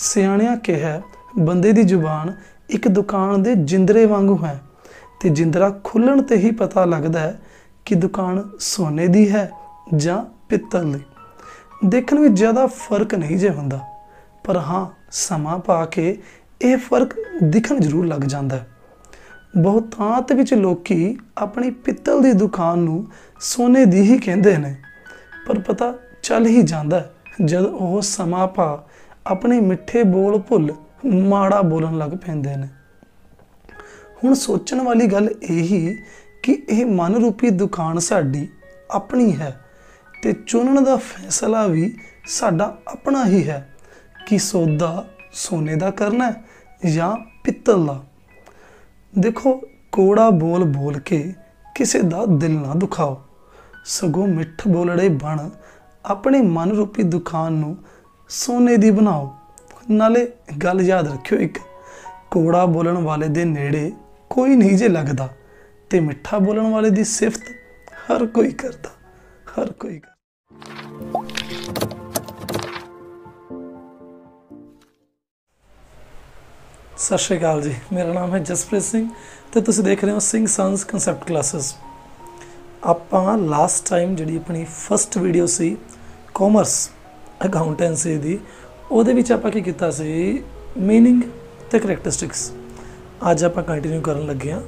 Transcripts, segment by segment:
ਸਿਆਣਿਆਂ ਕਿਹਾ ਬੰਦੇ ਦੀ ਜ਼ੁਬਾਨ ਇੱਕ ਦੁਕਾਨ ਦੇ ਜਿੰਦਰੇ ਵਾਂਗੂ ਹੈ ਤੇ ਜਿੰਦਰਾ ਖੁੱਲਣ ਤੇ ਹੀ ਪਤਾ ਲੱਗਦਾ ਹੈ ਕਿ ਦੁਕਾਨ ਸੋਨੇ ਦੀ ਹੈ ਜਾਂ ਪਿੱਤਲ ਦੀ। ਦੇਖਣ ਵਿੱਚ ਜ਼ਿਆਦਾ ਫਰਕ ਨਹੀਂ ਜੇ ਹੁੰਦਾ, ਪਰ ਹਾਂ ਸਮਾਂ ਪਾ ਕੇ ਇਹ ਫਰਕ ਦਿਖਣ ਜ਼ਰੂਰ ਲੱਗ ਜਾਂਦਾ ਹੈ। ਬਹੁਤਾਤ ਵਿੱਚ ਲੋਕੀ ਆਪਣੀ ਪਿੱਤਲ ਦੀ ਦੁਕਾਨ ਨੂੰ ਸੋਨੇ ਦੀ ਹੀ ਕਹਿੰਦੇ ਨੇ, ਪਰ ਪਤਾ ਚੱਲ ਹੀ ਜਾਂਦਾ ਜਦ ਉਹ ਸਮਾਂ ਪਾ ਆਪਣੇ ਮਿੱਠੇ ਬੋਲ ਭੁੱਲ ਮਾੜਾ ਬੋਲਣ ਲੱਗ ਪੈਂਦੇ ਨੇ। ਹੁਣ ਸੋਚਣ ਵਾਲੀ ਗੱਲ ਇਹੀ ਕਿ ਇਹ ਮਨ ਰੂਪੀ ਦੁਕਾਨ ਸਾਡੀ ਆਪਣੀ ਹੈ ਤੇ ਚੁਣਨ ਦਾ ਫੈਸਲਾ ਵੀ ਸਾਡਾ ਆਪਣਾ ਹੀ ਹੈ ਕਿ ਸੌਦਾ ਸੋਨੇ ਦਾ ਕਰਨਾ ਹੈ ਜਾਂ ਪਿੱਤਲ ਦਾ। ਦੇਖੋ, ਕੋੜਾ ਬੋਲ ਬੋਲ ਕੇ ਕਿਸੇ ਦਾ ਦਿਲ ਨਾ ਦੁਖਾਓ, ਸਗੋਂ ਮਿੱਠ ਬੋਲੜੇ ਬਣ ਆਪਣੇ ਮਨ ਰੂਪੀ ਦੁਕਾਨ ਨੂੰ ਸੋਨੇ ਦੀ ਬਣਾਓ। ਨਾਲੇ ਗੱਲ ਯਾਦ ਰੱਖਿਓ, ਇੱਕ ਕੋੜਾ ਬੋਲਣ ਵਾਲੇ ਦੇ ਨੇੜੇ ਕੋਈ ਨਹੀਂ ਜੇ ਲੱਗਦਾ ਤੇ ਮਿੱਠਾ ਬੋਲਣ ਵਾਲੇ ਦੀ ਸਿਫਤ ਹਰ ਕੋਈ ਕਰਦਾ, ਹਰ ਕੋਈ ਕਰਦਾ। ਸਤਿ ਸ਼੍ਰੀ ਅਕਾਲ ਜੀ, ਮੇਰਾ ਨਾਮ ਹੈ ਜਸਪ੍ਰੀਤ ਸਿੰਘ ਤੇ ਤੁਸੀਂ ਦੇਖ ਰਹੇ ਹੋ ਸਿੰਘ ਸੰਸ ਕਨਸੈਪਟ ਕਲਾਸਿਸ। ਆਪਾਂ ਲਾਸਟ ਟਾਈਮ ਜਿਹੜੀ ਆਪਣੀ ਫਸਟ ਵੀਡੀਓ ਸੀ ਕਾਮਰਸ ਅਕਾਊਂਟੈਂਸੀ ਦੀ, ਉਹਦੇ ਵਿੱਚ ਆਪਾਂ ਕੀ ਕੀਤਾ ਸੀ, ਮੀਨਿੰਗ ਤੇ ਕਰੈਕਟਰਿਸਟਿਕਸ। ਅੱਜ ਆਪਾਂ ਕੰਟੀਨਿਊ ਕਰਨ ਲੱਗੇ ਹਾਂ।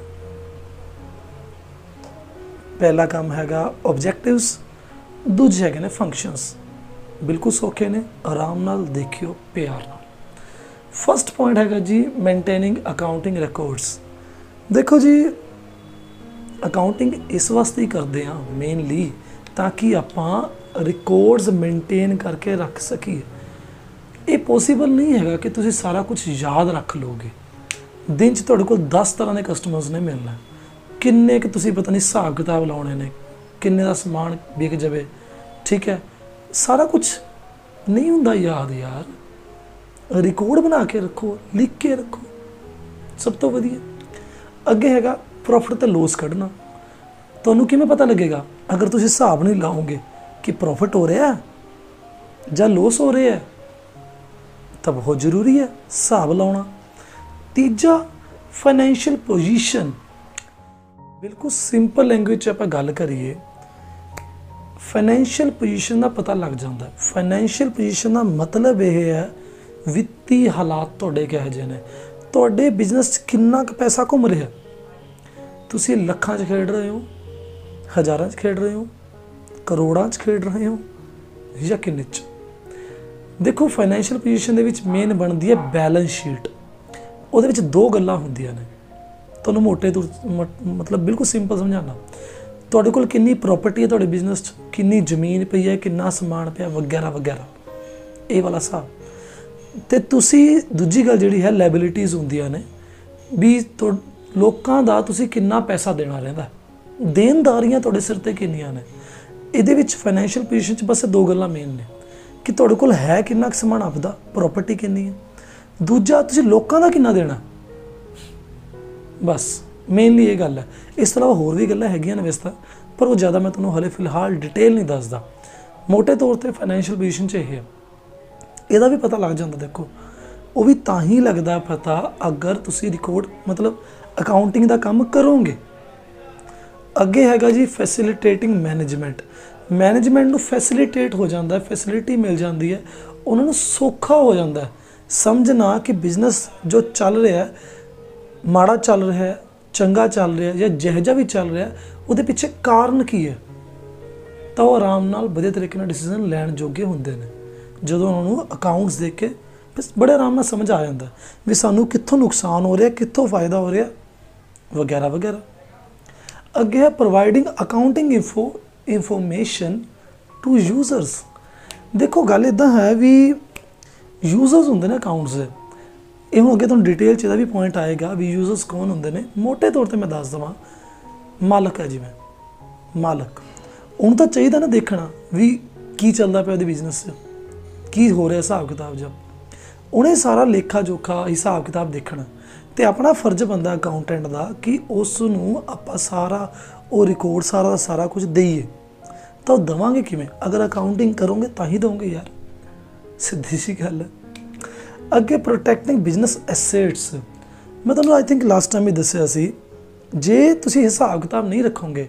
ਪਹਿਲਾ ਕੰਮ ਹੈਗਾ ਆਬਜੈਕਟਿਵਸ, ਦੂਜੇ ਹੈਗੇ ਨੇ ਫੰਕਸ਼ਨਸ। ਬਿਲਕੁਲ ਸੌਖੇ ਨੇ, ਆਰਾਮ ਨਾਲ ਦੇਖਿਓ, ਪਿਆਰ ਨਾਲ। ਫਸਟ ਪੁਆਇੰਟ ਹੈਗਾ ਜੀ ਮੇਨਟੇਨਿੰਗ ਅਕਾਊਂਟਿੰਗ ਰਿਕਾਰਡਸ। ਦੇਖੋ ਜੀ, ਅਕਾਊਂਟਿੰਗ ਇਸ ਵਾਸਤੇ ਹੀ ਕਰਦੇ ਹਾਂ ਮੇਨਲੀ ਤਾਂ ਕਿ ਆਪਾਂ ਰਿਕਾਰਡਸ ਮੇਨਟੇਨ ਕਰਕੇ ਰੱਖ ਸਕੀਏ। ਇਹ ਪੋਸੀਬਲ ਨਹੀਂ ਹੈਗਾ ਕਿ ਤੁਸੀਂ ਸਾਰਾ ਕੁਝ ਯਾਦ ਰੱਖ ਲਓਗੇ। ਦਿਨ 'ਚ ਤੁਹਾਡੇ ਕੋਲ 10 ਤਰ੍ਹਾਂ ਦੇ ਕਸਟਮਰਸ ਨੇ ਮਿਲਣਾ, ਕਿੰਨੇ ਕੁ ਤੁਸੀਂ ਪਤਾ ਨਹੀਂ ਹਿਸਾਬ ਕਿਤਾਬ ਲਾਉਣੇ ਨੇ, ਕਿੰਨੇ ਦਾ ਸਮਾਨ ਵਿਕ ਜਾਵੇ, ਠੀਕ ਹੈ। ਸਾਰਾ ਕੁਝ ਨਹੀਂ ਹੁੰਦਾ ਯਾਦ ਯਾਰ। ਰਿਕਾਰਡ ਬਣਾ ਕੇ ਰੱਖੋ, ਲਿਖ ਕੇ ਰੱਖੋ, ਸਭ ਤੋਂ ਵਧੀਆ। ਅੱਗੇ ਹੈਗਾ ਪ੍ਰੋਫਿਟ ਤੇ ਲੋਸ ਕੱਢਣਾ। ਤੁਹਾਨੂੰ ਕਿਵੇਂ ਪਤਾ ਲੱਗੇਗਾ ਅਗਰ ਤੁਸੀਂ ਹਿਸਾਬ ਨਹੀਂ ਲਾਓਗੇ ਕਿ ਪ੍ਰੋਫਿਟ ਹੋ ਰਿਹਾ ਜਾਂ ਲੋਸ ਹੋ ਰਿਹਾ, ਤਾਂ ਬਹੁਤ ਜ਼ਰੂਰੀ ਹੈ ਹਿਸਾਬ ਲਾਉਣਾ। ਤੀਜਾ ਫਾਈਨੈਂਸ਼ੀਅਲ ਪੋਜੀਸ਼ਨ। ਬਿਲਕੁਲ ਸਿੰਪਲ ਲੈਂਗੁਏਜ 'ਚ ਆਪਾਂ ਗੱਲ ਕਰੀਏ, ਫਾਈਨੈਂਸ਼ੀਅਲ ਪੋਜੀਸ਼ਨ ਦਾ ਪਤਾ ਲੱਗ ਜਾਂਦਾ। ਫਾਈਨੈਂਸ਼ੀਅਲ ਪੋਜੀਸ਼ਨ ਦਾ ਮਤਲਬ ਇਹ ਹੈ ਵਿੱਤੀ ਹਾਲਾਤ ਤੁਹਾਡੇ ਕਿਹੋ ਜਿਹੇ ਨੇ, ਤੁਹਾਡੇ ਬਿਜ਼ਨਸ 'ਚ ਕਿੰਨਾ ਕੁ ਪੈਸਾ ਘੁੰਮ ਰਿਹਾ। ਤੁਸੀਂ ਲੱਖਾਂ 'ਚ ਖੇਡ ਰਹੇ ਹੋ, ਹਜ਼ਾਰਾਂ 'ਚ ਖੇਡ ਰਹੇ ਹੋ, ਕਰੋੜਾਂ 'ਚ ਖੇਡ ਰਹੇ ਹੋ ਜਾਂ ਕਿੰਨੇ 'ਚ। ਦੇਖੋ, ਫਾਈਨੈਂਸ਼ੀਅਲ ਪੋਜੀਸ਼ਨ ਦੇ ਵਿੱਚ ਮੇਨ ਬਣਦੀ ਹੈ ਬੈਲੈਂਸ ਸ਼ੀਟ। ਉਹਦੇ ਵਿੱਚ ਦੋ ਗੱਲਾਂ ਹੁੰਦੀਆਂ ਨੇ, ਤੁਹਾਨੂੰ ਮੋਟੇ ਤੌਰ ਮਤਲਬ ਬਿਲਕੁਲ ਸਿੰਪਲ ਸਮਝਾਉਣਾ। ਤੁਹਾਡੇ ਕੋਲ ਕਿੰਨੀ ਪ੍ਰੋਪਰਟੀ ਹੈ ਤੁਹਾਡੇ ਬਿਜ਼ਨਸ 'ਚ, ਕਿੰਨੀ ਜ਼ਮੀਨ ਪਈ ਹੈ, ਕਿੰਨਾ ਸਮਾਨ ਪਿਆ, ਵਗੈਰਾ ਵਗੈਰਾ, ਇਹ ਵਾਲਾ ਹਿਸਾਬ। ਅਤੇ ਤੁਸੀਂ ਦੂਜੀ ਗੱਲ ਜਿਹੜੀ ਹੈ ਲਾਇਬਿਲਿਟੀਜ਼ ਹੁੰਦੀਆਂ ਨੇ, ਵੀ ਲੋਕਾਂ ਦਾ ਤੁਸੀਂ ਕਿੰਨਾ ਪੈਸਾ ਦੇਣਾ ਰਹਿੰਦਾ, ਦੇਣਦਾਰੀਆਂ ਤੁਹਾਡੇ ਸਿਰ 'ਤੇ ਕਿੰਨੀਆਂ ਨੇ। ਇਹਦੇ ਵਿੱਚ ਫਾਈਨੈਂਸ਼ੀਅਲ ਪੋਜੀਸ਼ਨ 'ਚ ਬਸ ਦੋ ਗੱਲਾਂ ਮੇਨ ਨੇ ਕਿ ਤੁਹਾਡੇ ਕੋਲ ਹੈ ਕਿੰਨਾ ਕੁ ਸਮਾਨ ਆਪਦਾ, ਪ੍ਰੋਪਰਟੀ ਕਿੰਨੀ ਹੈ, ਦੂਜਾ ਤੁਸੀਂ ਲੋਕਾਂ ਦਾ ਕਿੰਨਾ ਦੇਣਾ। ਬਸ ਮੇਨਲੀ ਇਹ ਗੱਲ ਹੈ। ਇਸ ਤੋਂ ਇਲਾਵਾ ਹੋਰ ਵੀ ਗੱਲਾਂ ਹੈਗੀਆਂ ਨੇ ਵੈਸੇ ਤਾਂ, ਪਰ ਉਹ ਜ਼ਿਆਦਾ ਮੈਂ ਤੁਹਾਨੂੰ ਹਾਲੇ ਫਿਲਹਾਲ ਡਿਟੇਲ ਨਹੀਂ ਦੱਸਦਾ। ਮੋਟੇ ਤੌਰ 'ਤੇ ਫਾਈਨੈਂਸ਼ੀਅਲ ਪੋਜੀਸ਼ਨ 'ਚ ਇਹ ਹੈ। ਇਹਦਾ ਵੀ ਪਤਾ ਲੱਗ ਜਾਂਦਾ। ਦੇਖੋ, ਉਹ ਵੀ ਤਾਂ ਹੀ ਲੱਗਦਾ ਪਤਾ ਅਗਰ ਤੁਸੀਂ ਰਿਕਾਰਡ ਮਤਲਬ ਅਕਾਊਂਟਿੰਗ ਦਾ ਕੰਮ ਕਰੋਗੇ। ਅੱਗੇ ਹੈਗਾ ਜੀ ਫੈਸਿਲੀਟੇਟਿੰਗ ਮੈਨੇਜਮੈਂਟ। ਮੈਨੇਜਮੈਂਟ ਨੂੰ ਫੈਸਿਲੀਟੇਟ ਹੋ ਜਾਂਦਾ, ਫੈਸਿਲਿਟੀ ਮਿਲ ਜਾਂਦੀ ਹੈ, ਉਹਨਾਂ ਨੂੰ ਸੌਖਾ ਹੋ ਜਾਂਦਾ ਸਮਝਣਾ ਕਿ ਬਿਜ਼ਨਸ ਜੋ ਚੱਲ ਰਿਹਾ, ਮਾੜਾ ਚੱਲ ਰਿਹਾ, ਚੰਗਾ ਚੱਲ ਰਿਹਾ ਜਾਂ ਜਿਹੋ ਜਿਹਾ ਵੀ ਚੱਲ ਰਿਹਾ, ਉਹਦੇ ਪਿੱਛੇ ਕਾਰਨ ਕੀ ਹੈ। ਤਾਂ ਉਹ ਆਰਾਮ ਨਾਲ ਵਧੀਆ ਤਰੀਕੇ ਨਾਲ ਡਿਸੀਜ਼ਨ ਲੈਣ ਜੋਗੇ ਹੁੰਦੇ ਨੇ ਜਦੋਂ ਉਹਨਾਂ ਨੂੰ ਅਕਾਊਂਟਸ ਦੇਖ ਕੇ ਬੜੇ ਆਰਾਮ ਨਾਲ ਸਮਝ ਆ ਜਾਂਦਾ ਵੀ ਸਾਨੂੰ ਕਿੱਥੋਂ ਨੁਕਸਾਨ ਹੋ ਰਿਹਾ, ਕਿੱਥੋਂ ਫਾਇਦਾ ਹੋ ਰਿਹਾ, ਵਗੈਰਾ ਵਗੈਰਾ। ਅੱਗੇ ਹੈ providing accounting information to users. ਦੇਖੋ, ਗੱਲ ਇੱਦਾਂ ਹੈ ਵੀ ਯੂਜ਼ਰਸ ਹੁੰਦੇ ਨੇ ਅਕਾਊਂਟਸ ਦੇ। ਇਹ ਹੁਣ ਅੱਗੇ ਤੁਹਾਨੂੰ ਡਿਟੇਲ 'ਚ ਇਹਦਾ ਵੀ ਪੁਆਇੰਟ ਆਏਗਾ ਵੀ ਯੂਜ਼ਰਸ ਕੌਣ ਹੁੰਦੇ ਨੇ। ਮੋਟੇ ਤੌਰ 'ਤੇ ਮੈਂ ਦੱਸ ਦੇਵਾਂ, ਮਾਲਕ ਹੈ ਜਿਵੇਂ ਮਾਲਕ, ਉਹਨੂੰ ਤਾਂ ਚਾਹੀਦਾ ਨਾ ਦੇਖਣਾ ਵੀ ਕੀ ਚੱਲਦਾ ਪਿਆ ਉਹਦੇ ਬਿਜ਼ਨਸ 'ਚ, ਕੀ ਹੋ ਰਿਹਾ ਹਿਸਾਬ ਕਿਤਾਬ। ਜਦ ਉਹਨੇ ਸਾਰਾ ਲੇਖਾ ਜੋਖਾ ਹਿਸਾਬ ਕਿਤਾਬ ਦੇਖਣਾ ਅਤੇ ਆਪਣਾ ਫਰਜ਼ ਬਣਦਾ ਅਕਾਊਂਟੈਂਟ ਦਾ ਕਿ ਉਸ ਨੂੰ ਆਪਾਂ ਸਾਰਾ ਉਹ ਰਿਕਾਰਡ ਸਾਰਾ ਦਾ ਸਾਰਾ ਕੁਝ ਦਈਏ। ਤਾਂ ਉਹ ਦੇਵਾਂਗੇ ਕਿਵੇਂ? ਅਗਰ ਅਕਾਊਂਟਿੰਗ ਕਰੋਗੇ ਤਾਂ ਹੀ ਦੇਵੋਗੇ ਯਾਰ, ਸਿੱਧੀ ਸੀ ਗੱਲ ਹੈ। ਅੱਗੇ ਪ੍ਰੋਟੈਕਟਿੰਗ ਬਿਜ਼ਨਸ ਐਸੈਟਸ, ਮੈਂ ਤੁਹਾਨੂੰ ਆਈ ਥਿੰਕ ਲਾਸਟ ਟਾਈਮ ਹੀ ਦੱਸਿਆ ਸੀ, ਜੇ ਤੁਸੀਂ ਹਿਸਾਬ ਕਿਤਾਬ ਨਹੀਂ ਰੱਖੋਗੇ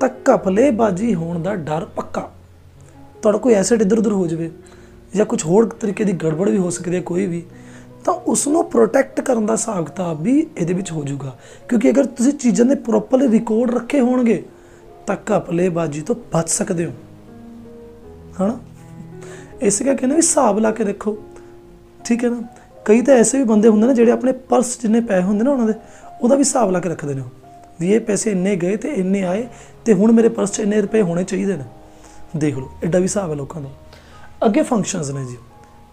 ਤਾਂ ਘਪਲੇਬਾਜ਼ੀ ਹੋਣ ਦਾ ਡਰ ਪੱਕਾ। ਤੁਹਾਡਾ ਕੋਈ ਐਸੈਟ ਇੱਧਰ ਉੱਧਰ ਹੋ ਜਾਵੇ ਜਾਂ ਕੁਝ ਹੋਰ ਤਰੀਕੇ ਦੀ ਗੜਬੜ ਵੀ ਹੋ ਸਕਦੀ ਹੈ ਕੋਈ ਵੀ, ਤਾਂ ਉਸ ਨੂੰ ਪ੍ਰੋਟੈਕਟ ਕਰਨ ਦਾ ਹਿਸਾਬ ਕਿਤਾਬ ਵੀ ਇਹਦੇ ਵਿੱਚ ਹੋ ਜਾਊਗਾ। ਕਿਉਂਕਿ ਅਗਰ ਤੁਸੀਂ ਚੀਜ਼ਾਂ ਦੇ ਪ੍ਰੋਪਰਲੀ ਰਿਕਾਰਡ ਰੱਖੇ ਹੋਣਗੇ ਤਾਂ ਘਪਲੇਬਾਜ਼ੀ ਤੋਂ ਬਚ ਸਕਦੇ ਹੋ, ਹੈ ਨਾ। ਇਸੇ ਕਰਕੇ ਕਹਿੰਦੇ ਵੀ ਹਿਸਾਬ ਲਾ ਕੇ ਰੱਖੋ, ਠੀਕ ਹੈ ਨਾ। ਕਈ ਤਾਂ ਐਸੇ ਵੀ ਬੰਦੇ ਹੁੰਦੇ ਨੇ ਜਿਹੜੇ ਆਪਣੇ ਪਰਸ ਜਿੰਨੇ ਪੈਸੇ ਹੁੰਦੇ ਨਾ ਉਹਨਾਂ ਦੇ, ਉਹਦਾ ਵੀ ਹਿਸਾਬ ਲਾ ਕੇ ਰੱਖਦੇ ਨੇ ਵੀ ਇਹ ਪੈਸੇ ਇੰਨੇ ਗਏ ਅਤੇ ਇੰਨੇ ਆਏ ਅਤੇ ਹੁਣ ਮੇਰੇ ਪਰਸ 'ਚ ਇੰਨੇ ਰੁਪਏ ਹੋਣੇ ਚਾਹੀਦੇ ਨੇ। ਦੇਖ ਲਓ ਐਡਾ ਵੀ ਹਿਸਾਬ ਹੈ ਲੋਕਾਂ ਦਾ। ਅੱਗੇ ਫੰਕਸ਼ਨਸ ਨੇ ਜੀ।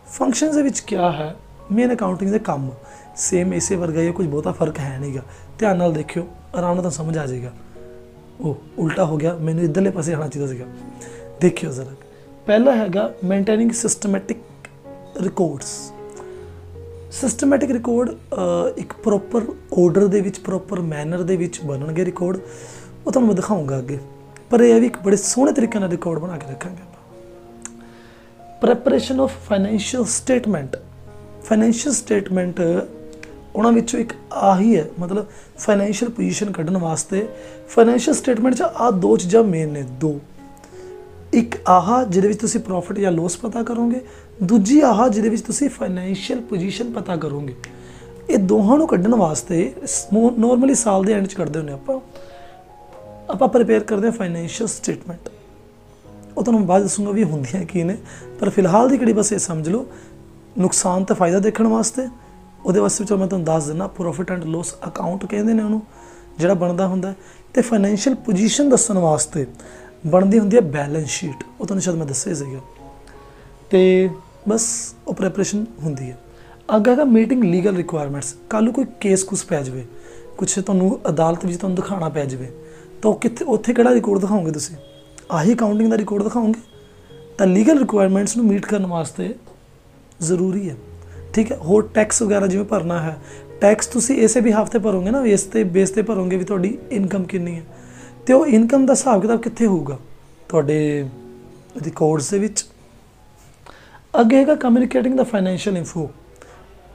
ਫੰਕਸ਼ਨਸ ਦੇ ਵਿੱਚ ਕਿਆ ਹੈ, ਮੇਨ ਅਕਾਊਂਟਿੰਗ ਦੇ ਕੰਮ ਸੇਮ ਇਸੇ ਵਰਗਾ ਹੀ, ਕੁਝ ਬਹੁਤਾ ਫਰਕ ਹੈ ਨਹੀਂਗਾ। ਧਿਆਨ ਨਾਲ ਦੇਖਿਓ, ਆਰਾਮ ਨਾਲ ਤਾਂ ਸਮਝ ਆ ਜਾਏਗਾ। ਉਹ ਉਲਟਾ ਹੋ ਗਿਆ, ਮੈਨੂੰ ਇੱਧਰਲੇ ਪਾਸੇ ਆਉਣਾ ਚਾਹੀਦਾ ਸੀਗਾ। ਦੇਖਿਓ ਜ਼ਰਾ, ਪਹਿਲਾ ਹੈਗਾ maintaining systematic records. Systematic record ਇੱਕ ਪ੍ਰੋਪਰ ਆਰਡਰ ਦੇ ਵਿੱਚ, ਪ੍ਰੋਪਰ ਮੈਨਰ ਦੇ ਵਿੱਚ ਬਣਨਗੇ ਰਿਕਾਰਡ, ਉਹ ਤੁਹਾਨੂੰ ਮੈਂ ਦਿਖਾਊਂਗਾ ਅੱਗੇ। ਪਰ ਇਹ ਵੀ ਇੱਕ ਬੜੇ ਸੋਹਣੇ ਤਰੀਕੇ ਨਾਲ ਰਿਕਾਰਡ ਬਣਾ ਕੇ ਰੱਖਾਂਗੇ ਆਪਾਂ। Preparation of financial statement. Financial statement ਉਹਨਾਂ ਵਿੱਚੋਂ ਇੱਕ ਆਹੀ ਹੈ, ਮਤਲਬ ਫਾਈਨੈਂਸ਼ੀਅਲ ਪੋਜੀਸ਼ਨ ਕੱਢਣ ਵਾਸਤੇ ਫਾਈਨੈਂਸ਼ੀਅਲ ਸਟੇਟਮੈਂਟ 'ਚ ਆਹ ਦੋ ਚੀਜ਼ਾਂ ਮੇਨ ਨੇ, ਦੋ। ਇੱਕ ਆਹ ਜਿਹਦੇ ਵਿੱਚ ਤੁਸੀਂ ਪ੍ਰੋਫਿਟ ਜਾਂ ਲੋਸ ਪਤਾ ਕਰੋਗੇ, ਦੂਜੀ ਆਹ ਜਿਹਦੇ ਵਿੱਚ ਤੁਸੀਂ ਫਾਈਨੈਂਸ਼ੀਅਲ ਪੋਜੀਸ਼ਨ ਪਤਾ ਕਰੋਗੇ। ਇਹ ਦੋਹਾਂ ਨੂੰ ਕੱਢਣ ਵਾਸਤੇ ਨੋਰਮਲੀ ਸਾਲ ਦੇ ਐਂਡ 'ਚ ਕੱਢਦੇ ਹੁੰਦੇ ਆਪਾਂ ਪ੍ਰਿਪੇਅਰ ਕਰਦੇ ਹਾਂ ਫਾਈਨੈਂਸ਼ੀਅਲ ਸਟੇਟਮੈਂਟ। ਉਹ ਤੁਹਾਨੂੰ ਬਾਅਦ ਦੱਸੂਗਾ ਵੀ ਹੁੰਦੀਆਂ ਕੀ ਨੇ, ਪਰ ਫਿਲਹਾਲ ਦੀ ਘੜੀ ਬਸ ਇਹ ਸਮਝ ਲਓ, ਨੁਕਸਾਨ ਤੇ ਫਾਇਦਾ ਦੇਖਣ ਵਾਸਤੇ। ਉਹਦੇ ਵਾਸਤੇ ਚਲੋ ਮੈਂ ਤੁਹਾਨੂੰ ਦੱਸ ਦਿੰਦਾ, ਪ੍ਰੋਫਿਟ ਐਂਡ ਲੋਸ ਅਕਾਊਂਟ ਕਹਿੰਦੇ ਨੇ ਉਹਨੂੰ, ਜਿਹੜਾ ਬਣਦਾ ਹੁੰਦਾ। ਅਤੇ ਫਾਈਨੈਂਸ਼ੀਅਲ ਪੋਜੀਸ਼ਨ ਦੱਸਣ ਵਾਸਤੇ ਬਣਦੀ ਹੁੰਦੀ ਹੈ ਬੈਲੈਂਸ ਸ਼ੀਟ, ਉਹ ਤੁਹਾਨੂੰ ਸ਼ਾਇਦ ਮੈਂ ਦੱਸਿਆ ਸੀਗਾ। ਅਤੇ ਬਸ ਉਹ ਪ੍ਰੈਪਰੇਸ਼ਨ ਹੁੰਦੀ ਹੈ। ਅੱਗੇ ਹੈਗਾ ਮੀਟਿੰਗ ਲੀਗਲ ਰਿਕੁਆਇਰਮੈਂਟਸ। ਕੱਲ੍ਹ ਨੂੰ ਕੋਈ ਕੇਸ ਕੁਸ ਪੈ ਜਾਵੇ, ਕੁਛ ਤੁਹਾਨੂੰ ਅਦਾਲਤ ਵਿੱਚ ਤੁਹਾਨੂੰ ਦਿਖਾਉਣਾ ਪੈ ਜਾਵੇ, ਤਾਂ ਉਹ ਉੱਥੇ ਕਿਹੜਾ ਰਿਕਾਰਡ ਦਿਖਾਓਗੇ ਤੁਸੀਂ? ਆਹੀ ਅਕਾਊਂਟਿੰਗ ਦਾ ਰਿਕਾਰਡ ਦਿਖਾਓਗੇ। ਤਾਂ ਲੀਗਲ ਰਿਕੁਆਇਰਮੈਂਟਸ ਨੂੰ ਮੀਟ ਕਰਨ ਵਾਸਤੇ ਜ਼ਰੂਰੀ ਹੈ, ਠੀਕ ਹੈ। ਹੋਰ ਟੈਕਸ ਵਗੈਰਾ ਜਿਵੇਂ ਭਰਨਾ ਹੈ, ਟੈਕਸ ਤੁਸੀਂ ਇਸੇ ਵੀ ਹਫ਼ਤੇ ਭਰੋਗੇ ਨਾ, ਬੇਸ 'ਤੇ ਭਰੋਗੇ ਵੀ ਤੁਹਾਡੀ ਇਨਕਮ ਕਿੰਨੀ ਹੈ, ਅਤੇ ਉਹ ਇਨਕਮ ਦਾ ਹਿਸਾਬ ਕਿਤਾਬ ਕਿੱਥੇ ਹੋਊਗਾ? ਤੁਹਾਡੇ ਰਿਕਾਰਡਸ ਦੇ ਵਿੱਚ। ਅੱਗੇ ਹੈਗਾ ਕਮਿਊਨੀਕੇਟਿੰਗ ਦਾ ਫਾਈਨੈਂਸ਼ੀਅਲ ਇਨਫੋ।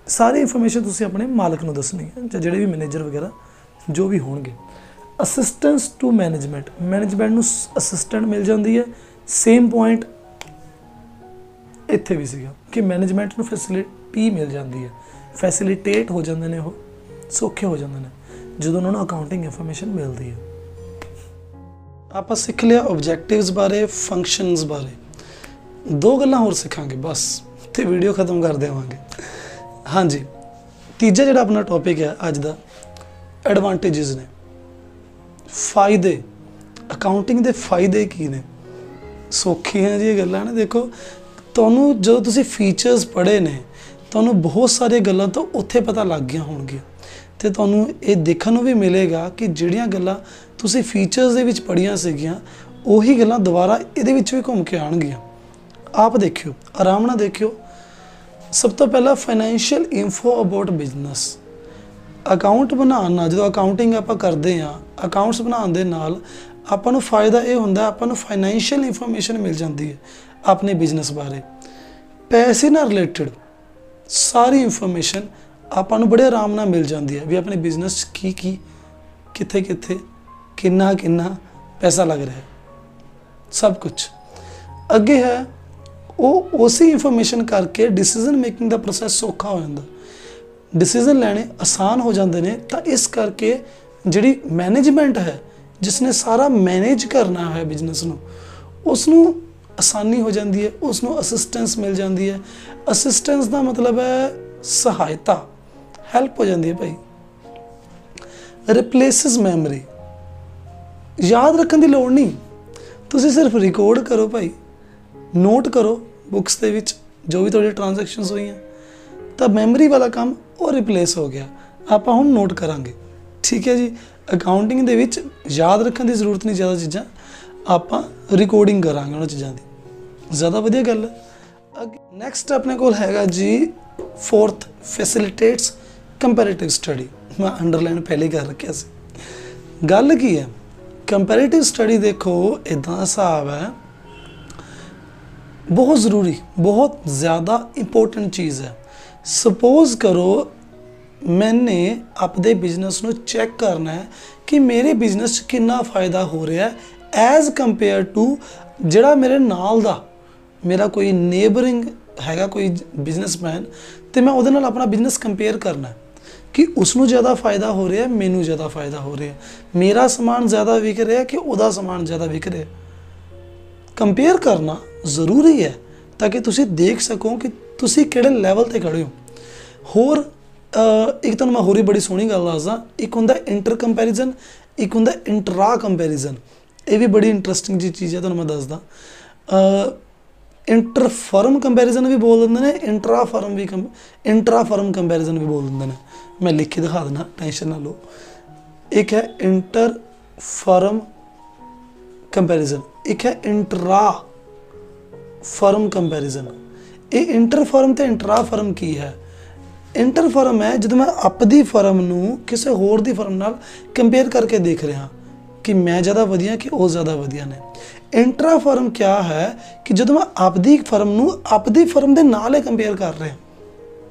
ਸਾਰੀ ਇਨਫੋਰਮੇਸ਼ਨ ਤੁਸੀਂ ਆਪਣੇ ਮਾਲਕ ਨੂੰ ਦੱਸਣੀ ਹੈ, ਜਾਂ ਜਿਹੜੇ ਵੀ ਮੈਨੇਜਰ ਵਗੈਰਾ ਜੋ ਵੀ ਹੋਣਗੇ। ਅਸਿਸਟੈਂਸ ਟੂ ਮੈਨੇਜਮੈਂਟ ਨੂੰ ਅਸਿਸਟੈਂਟ ਮਿਲ ਜਾਂਦੀ ਹੈ। ਸੇਮ ਪੁਆਇੰਟ ਇੱਥੇ ਵੀ ਸੀਗਾ ਕਿ ਮੈਨੇਜਮੈਂਟ ਨੂੰ ਫੈਸਿਲਿਟੀ ਮਿਲ ਜਾਂਦੀ ਹੈ, ਫੈਸਿਲੀਟੇਟ ਹੋ ਜਾਂਦੇ ਨੇ, ਉਹ ਸੌਖੇ ਹੋ ਜਾਂਦੇ ਨੇ ਜਦੋਂ ਉਹਨਾਂ ਨੂੰ ਅਕਾਊਂਟਿੰਗ ਇਨਫੋਰਮੇਸ਼ਨ ਮਿਲਦੀ ਹੈ। ਆਪਾਂ ਸਿੱਖ ਲਿਆ ਓਬਜੈਕਟਿਵਸ ਬਾਰੇ, ਫੰਕਸ਼ਨਸ ਬਾਰੇ। ਦੋ ਗੱਲਾਂ ਹੋਰ ਸਿੱਖਾਂਗੇ ਬਸ, ਅਤੇ ਵੀਡੀਓ ਖਤਮ ਕਰ ਦੇਵਾਂਗੇ। ਹਾਂਜੀ, ਤੀਜਾ ਜਿਹੜਾ ਆਪਣਾ ਟੌਪਿਕ ਹੈ ਅੱਜ ਦਾ, ਐਡਵਾਂਟੇਜਸ ਨੇ, ਫਾਇਦੇ। ਅਕਾਊਂਟਿੰਗ ਦੇ ਫਾਇਦੇ ਕੀ ਨੇ? ਸੌਖੀਆਂ ਜੀ ਇਹ ਗੱਲਾਂ ਨੇ। ਦੇਖੋ, ਤੁਹਾਨੂੰ ਜਦੋਂ ਤੁਸੀਂ ਫੀਚਰਸ ਪੜ੍ਹੇ ਨੇ, ਤੁਹਾਨੂੰ ਬਹੁਤ ਸਾਰੀਆਂ ਗੱਲਾਂ ਤੋਂ ਉੱਥੇ ਪਤਾ ਲੱਗ ਗਈਆਂ ਹੋਣਗੀਆਂ, ਅਤੇ ਤੁਹਾਨੂੰ ਇਹ ਦੇਖਣ ਨੂੰ ਵੀ ਮਿਲੇਗਾ ਕਿ ਜਿਹੜੀਆਂ ਗੱਲਾਂ ਤੁਸੀਂ ਫੀਚਰਸ ਦੇ ਵਿੱਚ ਪੜ੍ਹੀਆਂ ਸੀਗੀਆਂ, ਉਹੀ ਗੱਲਾਂ ਦੁਬਾਰਾ ਇਹਦੇ ਵਿੱਚ ਵੀ ਘੁੰਮ ਕੇ ਆਉਣਗੀਆਂ। ਆਪ ਦੇਖਿਓ, ਆਰਾਮ ਨਾਲ ਦੇਖਿਓ। ਸਭ ਤੋਂ ਪਹਿਲਾਂ financial info about business. Account ਬਣਾਉਣ ਨਾਲ, ਜਦੋਂ ਅਕਾਊਂਟਿੰਗ ਆਪਾਂ ਕਰਦੇ ਹਾਂ, ਅਕਾਊਂਟਸ ਬਣਾਉਣ ਦੇ ਨਾਲ ਆਪਾਂ ਨੂੰ ਫਾਇਦਾ ਇਹ ਹੁੰਦਾ, ਆਪਾਂ ਨੂੰ ਫਾਈਨੈਂਸ਼ੀਅਲ ਇਨਫੋਰਮੇਸ਼ਨ ਮਿਲ ਜਾਂਦੀ ਹੈ ਆਪਣੇ ਬਿਜ਼ਨਸ ਬਾਰੇ। ਪੈਸੇ ਨਾਲ ਰਿਲੇਟਡ ਸਾਰੀ ਇਨਫੋਰਮੇਸ਼ਨ ਆਪਾਂ ਨੂੰ ਬੜੇ ਆਰਾਮ ਨਾਲ ਮਿਲ ਜਾਂਦੀ ਹੈ, ਵੀ ਆਪਣੇ ਬਿਜ਼ਨਸ 'ਚ ਕੀ ਕਿੱਥੇ ਕਿੰਨਾ ਪੈਸਾ ਲੱਗ ਰਿਹਾ ਹੈ, ਸਭ ਕੁਛ। ਅੱਗੇ ਹੈ, ਉਹ ਉਸੇ ਇਨਫੋਰਮੇਸ਼ਨ ਕਰਕੇ ਡਿਸੀਜ਼ਨ ਮੇਕਿੰਗ ਦਾ ਪ੍ਰੋਸੈਸ ਸੌਖਾ ਹੋ ਜਾਂਦਾ, ਡਿਸੀਜ਼ਨ ਲੈਣੇ ਆਸਾਨ ਹੋ ਜਾਂਦੇ ਨੇ। ਤਾਂ ਇਸ ਕਰਕੇ ਜਿਹੜੀ ਮੈਨੇਜਮੈਂਟ ਹੈ, ਜਿਸ ਨੇ ਸਾਰਾ ਮੈਨੇਜ ਕਰਨਾ ਹੈ ਬਿਜ਼ਨਸ ਨੂੰ, ਉਸ ਨੂੰ ਆਸਾਨੀ ਹੋ ਜਾਂਦੀ ਹੈ, ਉਸ ਨੂੰ ਅਸਿਸਟੈਂਸ ਮਿਲ ਜਾਂਦੀ ਹੈ। ਅਸਿਸਟੈਂਸ ਦਾ ਮਤਲਬ ਹੈ ਸਹਾਇਤਾ, ਹੈਲਪ ਹੋ ਜਾਂਦੀ ਹੈ ਭਾਈ। ਰਿਪਲੇਸਿਸ ਮੈਮਰੀ। ਯਾਦ ਰੱਖਣ ਦੀ ਲੋੜ ਨਹੀਂ, ਤੁਸੀਂ ਸਿਰਫ ਰਿਕਾਰਡ ਕਰੋ ਭਾਈ, ਨੋਟ ਕਰੋ ਬੁੱਕਸ ਦੇ ਵਿੱਚ ਜੋ ਵੀ ਤੁਹਾਡੀ ਟ੍ਰਾਂਜੈਕਸ਼ਨਸ ਹੋਈਆਂ, ਤਾਂ ਮੈਮਰੀ ਵਾਲਾ ਕੰਮ ਉਹ ਰਿਪਲੇਸ ਹੋ ਗਿਆ। ਆਪਾਂ ਹੁਣ ਨੋਟ ਕਰਾਂਗੇ, ਠੀਕ ਹੈ ਜੀ। ਅਕਾਊਂਟਿੰਗ ਦੇ ਵਿੱਚ ਯਾਦ ਰੱਖਣ ਦੀ ਜ਼ਰੂਰਤ ਨਹੀਂ ਜ਼ਿਆਦਾ ਚੀਜ਼ਾਂ, ਆਪਾਂ ਰਿਕਾਰਡਿੰਗ ਕਰਾਂਗੇ ਉਹਨਾਂ ਚੀਜ਼ਾਂ ਦੀ, ਜ਼ਿਆਦਾ ਵਧੀਆ ਗੱਲ ਹੈ। ਅੱਗੇ ਨੈਕਸਟ ਆਪਣੇ ਕੋਲ ਹੈਗਾ ਜੀ ਫੋਰਥ, ਫੈਸਿਲਿਟੇਟਸ ਕੰਪੈਰੇਟਿਵ ਸਟੱਡੀ। ਮੈਂ ਅੰਡਰਲਾਈਨ ਪਹਿਲੇ ਕਰ ਰੱਖਿਆ ਸੀ। ਗੱਲ ਕੀ ਹੈ, ਕੰਪੈਰੇਟਿਵ ਸਟੱਡੀ ਦੇਖੋ ਇੱਦਾਂ ਦਾ ਹਿਸਾਬ ਹੈ, ਬਹੁਤ ਜ਼ਰੂਰੀ, ਬਹੁਤ ਜ਼ਿਆਦਾ ਇੰਪੋਰਟੈਂਟ ਚੀਜ਼ ਹੈ। ਸਪੋਜ਼ ਕਰੋ मैंने अपने बिजनेस ਨੂੰ ਚੈੱਕ ਕਰਨਾ ਹੈ ਕਿ ਮੇਰੇ ਬਿਜ਼ਨਸ 'ਚ ਕਿੰਨਾ ਫਾਇਦਾ ਹੋ ਰਿਹਾ ਹੈ ਐਜ਼ ਕੰਪੇਅਰ ਟੂ ਜਿਹੜਾ ਮੇਰੇ ਨਾਲ ਦਾ ਮੇਰਾ ਕੋਈ ਨੇਬਰਿੰਗ ਹੈਗਾ ਕੋਈ ਬਿਜ਼ਨਸਮੈਨ, ਤੇ ਮੈਂ ਉਹਦੇ ਨਾਲ ਆਪਣਾ ਬਿਜ਼ਨਸ ਕੰਪੇਅਰ ਕਰਨਾ ਹੈ ਕਿ ਉਸ ਨੂੰ ਜ਼ਿਆਦਾ ਫਾਇਦਾ ਹੋ ਰਿਹਾ, ਮੈਨੂੰ ਜ਼ਿਆਦਾ ਫਾਇਦਾ ਹੋ ਰਿਹਾ, ਮੇਰਾ ਸਮਾਨ ਜ਼ਿਆਦਾ ਵਿਕ ਰਿਹਾ ਕਿ ਉਹਦਾ ਸਮਾਨ ਜ਼ਿਆਦਾ ਵਿਕ ਰਿਹਾ। ਕੰਪੇਅਰ ਕਰਨਾ ਜ਼ਰੂਰੀ ਹੈ ਤਾਂ ਕਿ ਤੁਸੀਂ ਦੇਖ ਸਕੋ ਕਿ ਤੁਸੀਂ ਕਿਹੜੇ ਲੈਵਲ 'ਤੇ ਖੜ੍ਹੇ ਹੋ। ਹੋਰ ਇੱਕ ਤੁਹਾਨੂੰ ਮੈਂ ਹੋਰ ਹੀ ਬੜੀ ਸੋਹਣੀ ਗੱਲ ਦੱਸਦਾ, ਇੱਕ ਹੁੰਦਾ ਇੰਟਰ ਕੰਪੈਰੀਜ਼ਨ, ਇੱਕ ਹੁੰਦਾ ਇੰਟਰਾ ਕੰਪੈਰੀਜ਼ਨ। ਇਹ ਵੀ ਬੜੀ ਇੰਟਰਸਟਿੰਗ ਜੀ ਚੀਜ਼ ਹੈ, ਤੁਹਾਨੂੰ ਮੈਂ ਦੱਸਦਾ। ਇੰਟਰ ਫਰਮ ਕੰਪੈਰੀਜ਼ਨ ਵੀ ਬੋਲ ਦਿੰਦੇ ਨੇ, ਇੰਟਰਾ ਫਰਮ ਕੰਪੈਰੀਜ਼ਨ ਵੀ ਬੋਲ ਦਿੰਦੇ ਨੇ। ਮੈਂ ਲਿਖ ਕੇ ਦਿਖਾ ਦਿੰਦਾ, ਟੈਨਸ਼ਨ ਨਾ ਲਓ। ਇੱਕ ਹੈ ਇੰਟਰ ਫਰਮ ਕੰਪੈਰੀਜ਼ਨ, ਇੱਕ ਹੈ ਇੰਟਰਾ ਫਰਮ ਕੰਪੈਰੀਜ਼ਨ। ਇਹ ਇੰਟਰ ਫਰਮ ਤੇ ਇੰਟਰਾ ਫਰਮ ਕੀ ਹੈ? ਇੰਟਰ ਫਰਮ ਹੈ ਜਦੋਂ ਮੈਂ ਆਪਣੀ ਫਰਮ ਨੂੰ ਕਿਸੇ ਹੋਰ ਦੀ ਫਰਮ ਨਾਲ ਕੰਪੇਅਰ ਕਰਕੇ ਦੇਖ ਰਿਹਾ ਕਿ ਮੈਂ ਜ਼ਿਆਦਾ ਵਧੀਆ ਕਿ ਉਹ ਜ਼ਿਆਦਾ ਵਧੀਆ ਨੇ। ਇੰਟਰਾ ਫਰਮ ਕਿਆ ਹੈ ਕਿ ਜਦੋਂ ਮੈਂ ਆਪਣੀ ਫਰਮ ਨੂੰ ਆਪਣੀ ਫਰਮ ਦੇ ਨਾਲ ਹੀ ਕੰਪੇਅਰ ਕਰ ਰਿਹਾ।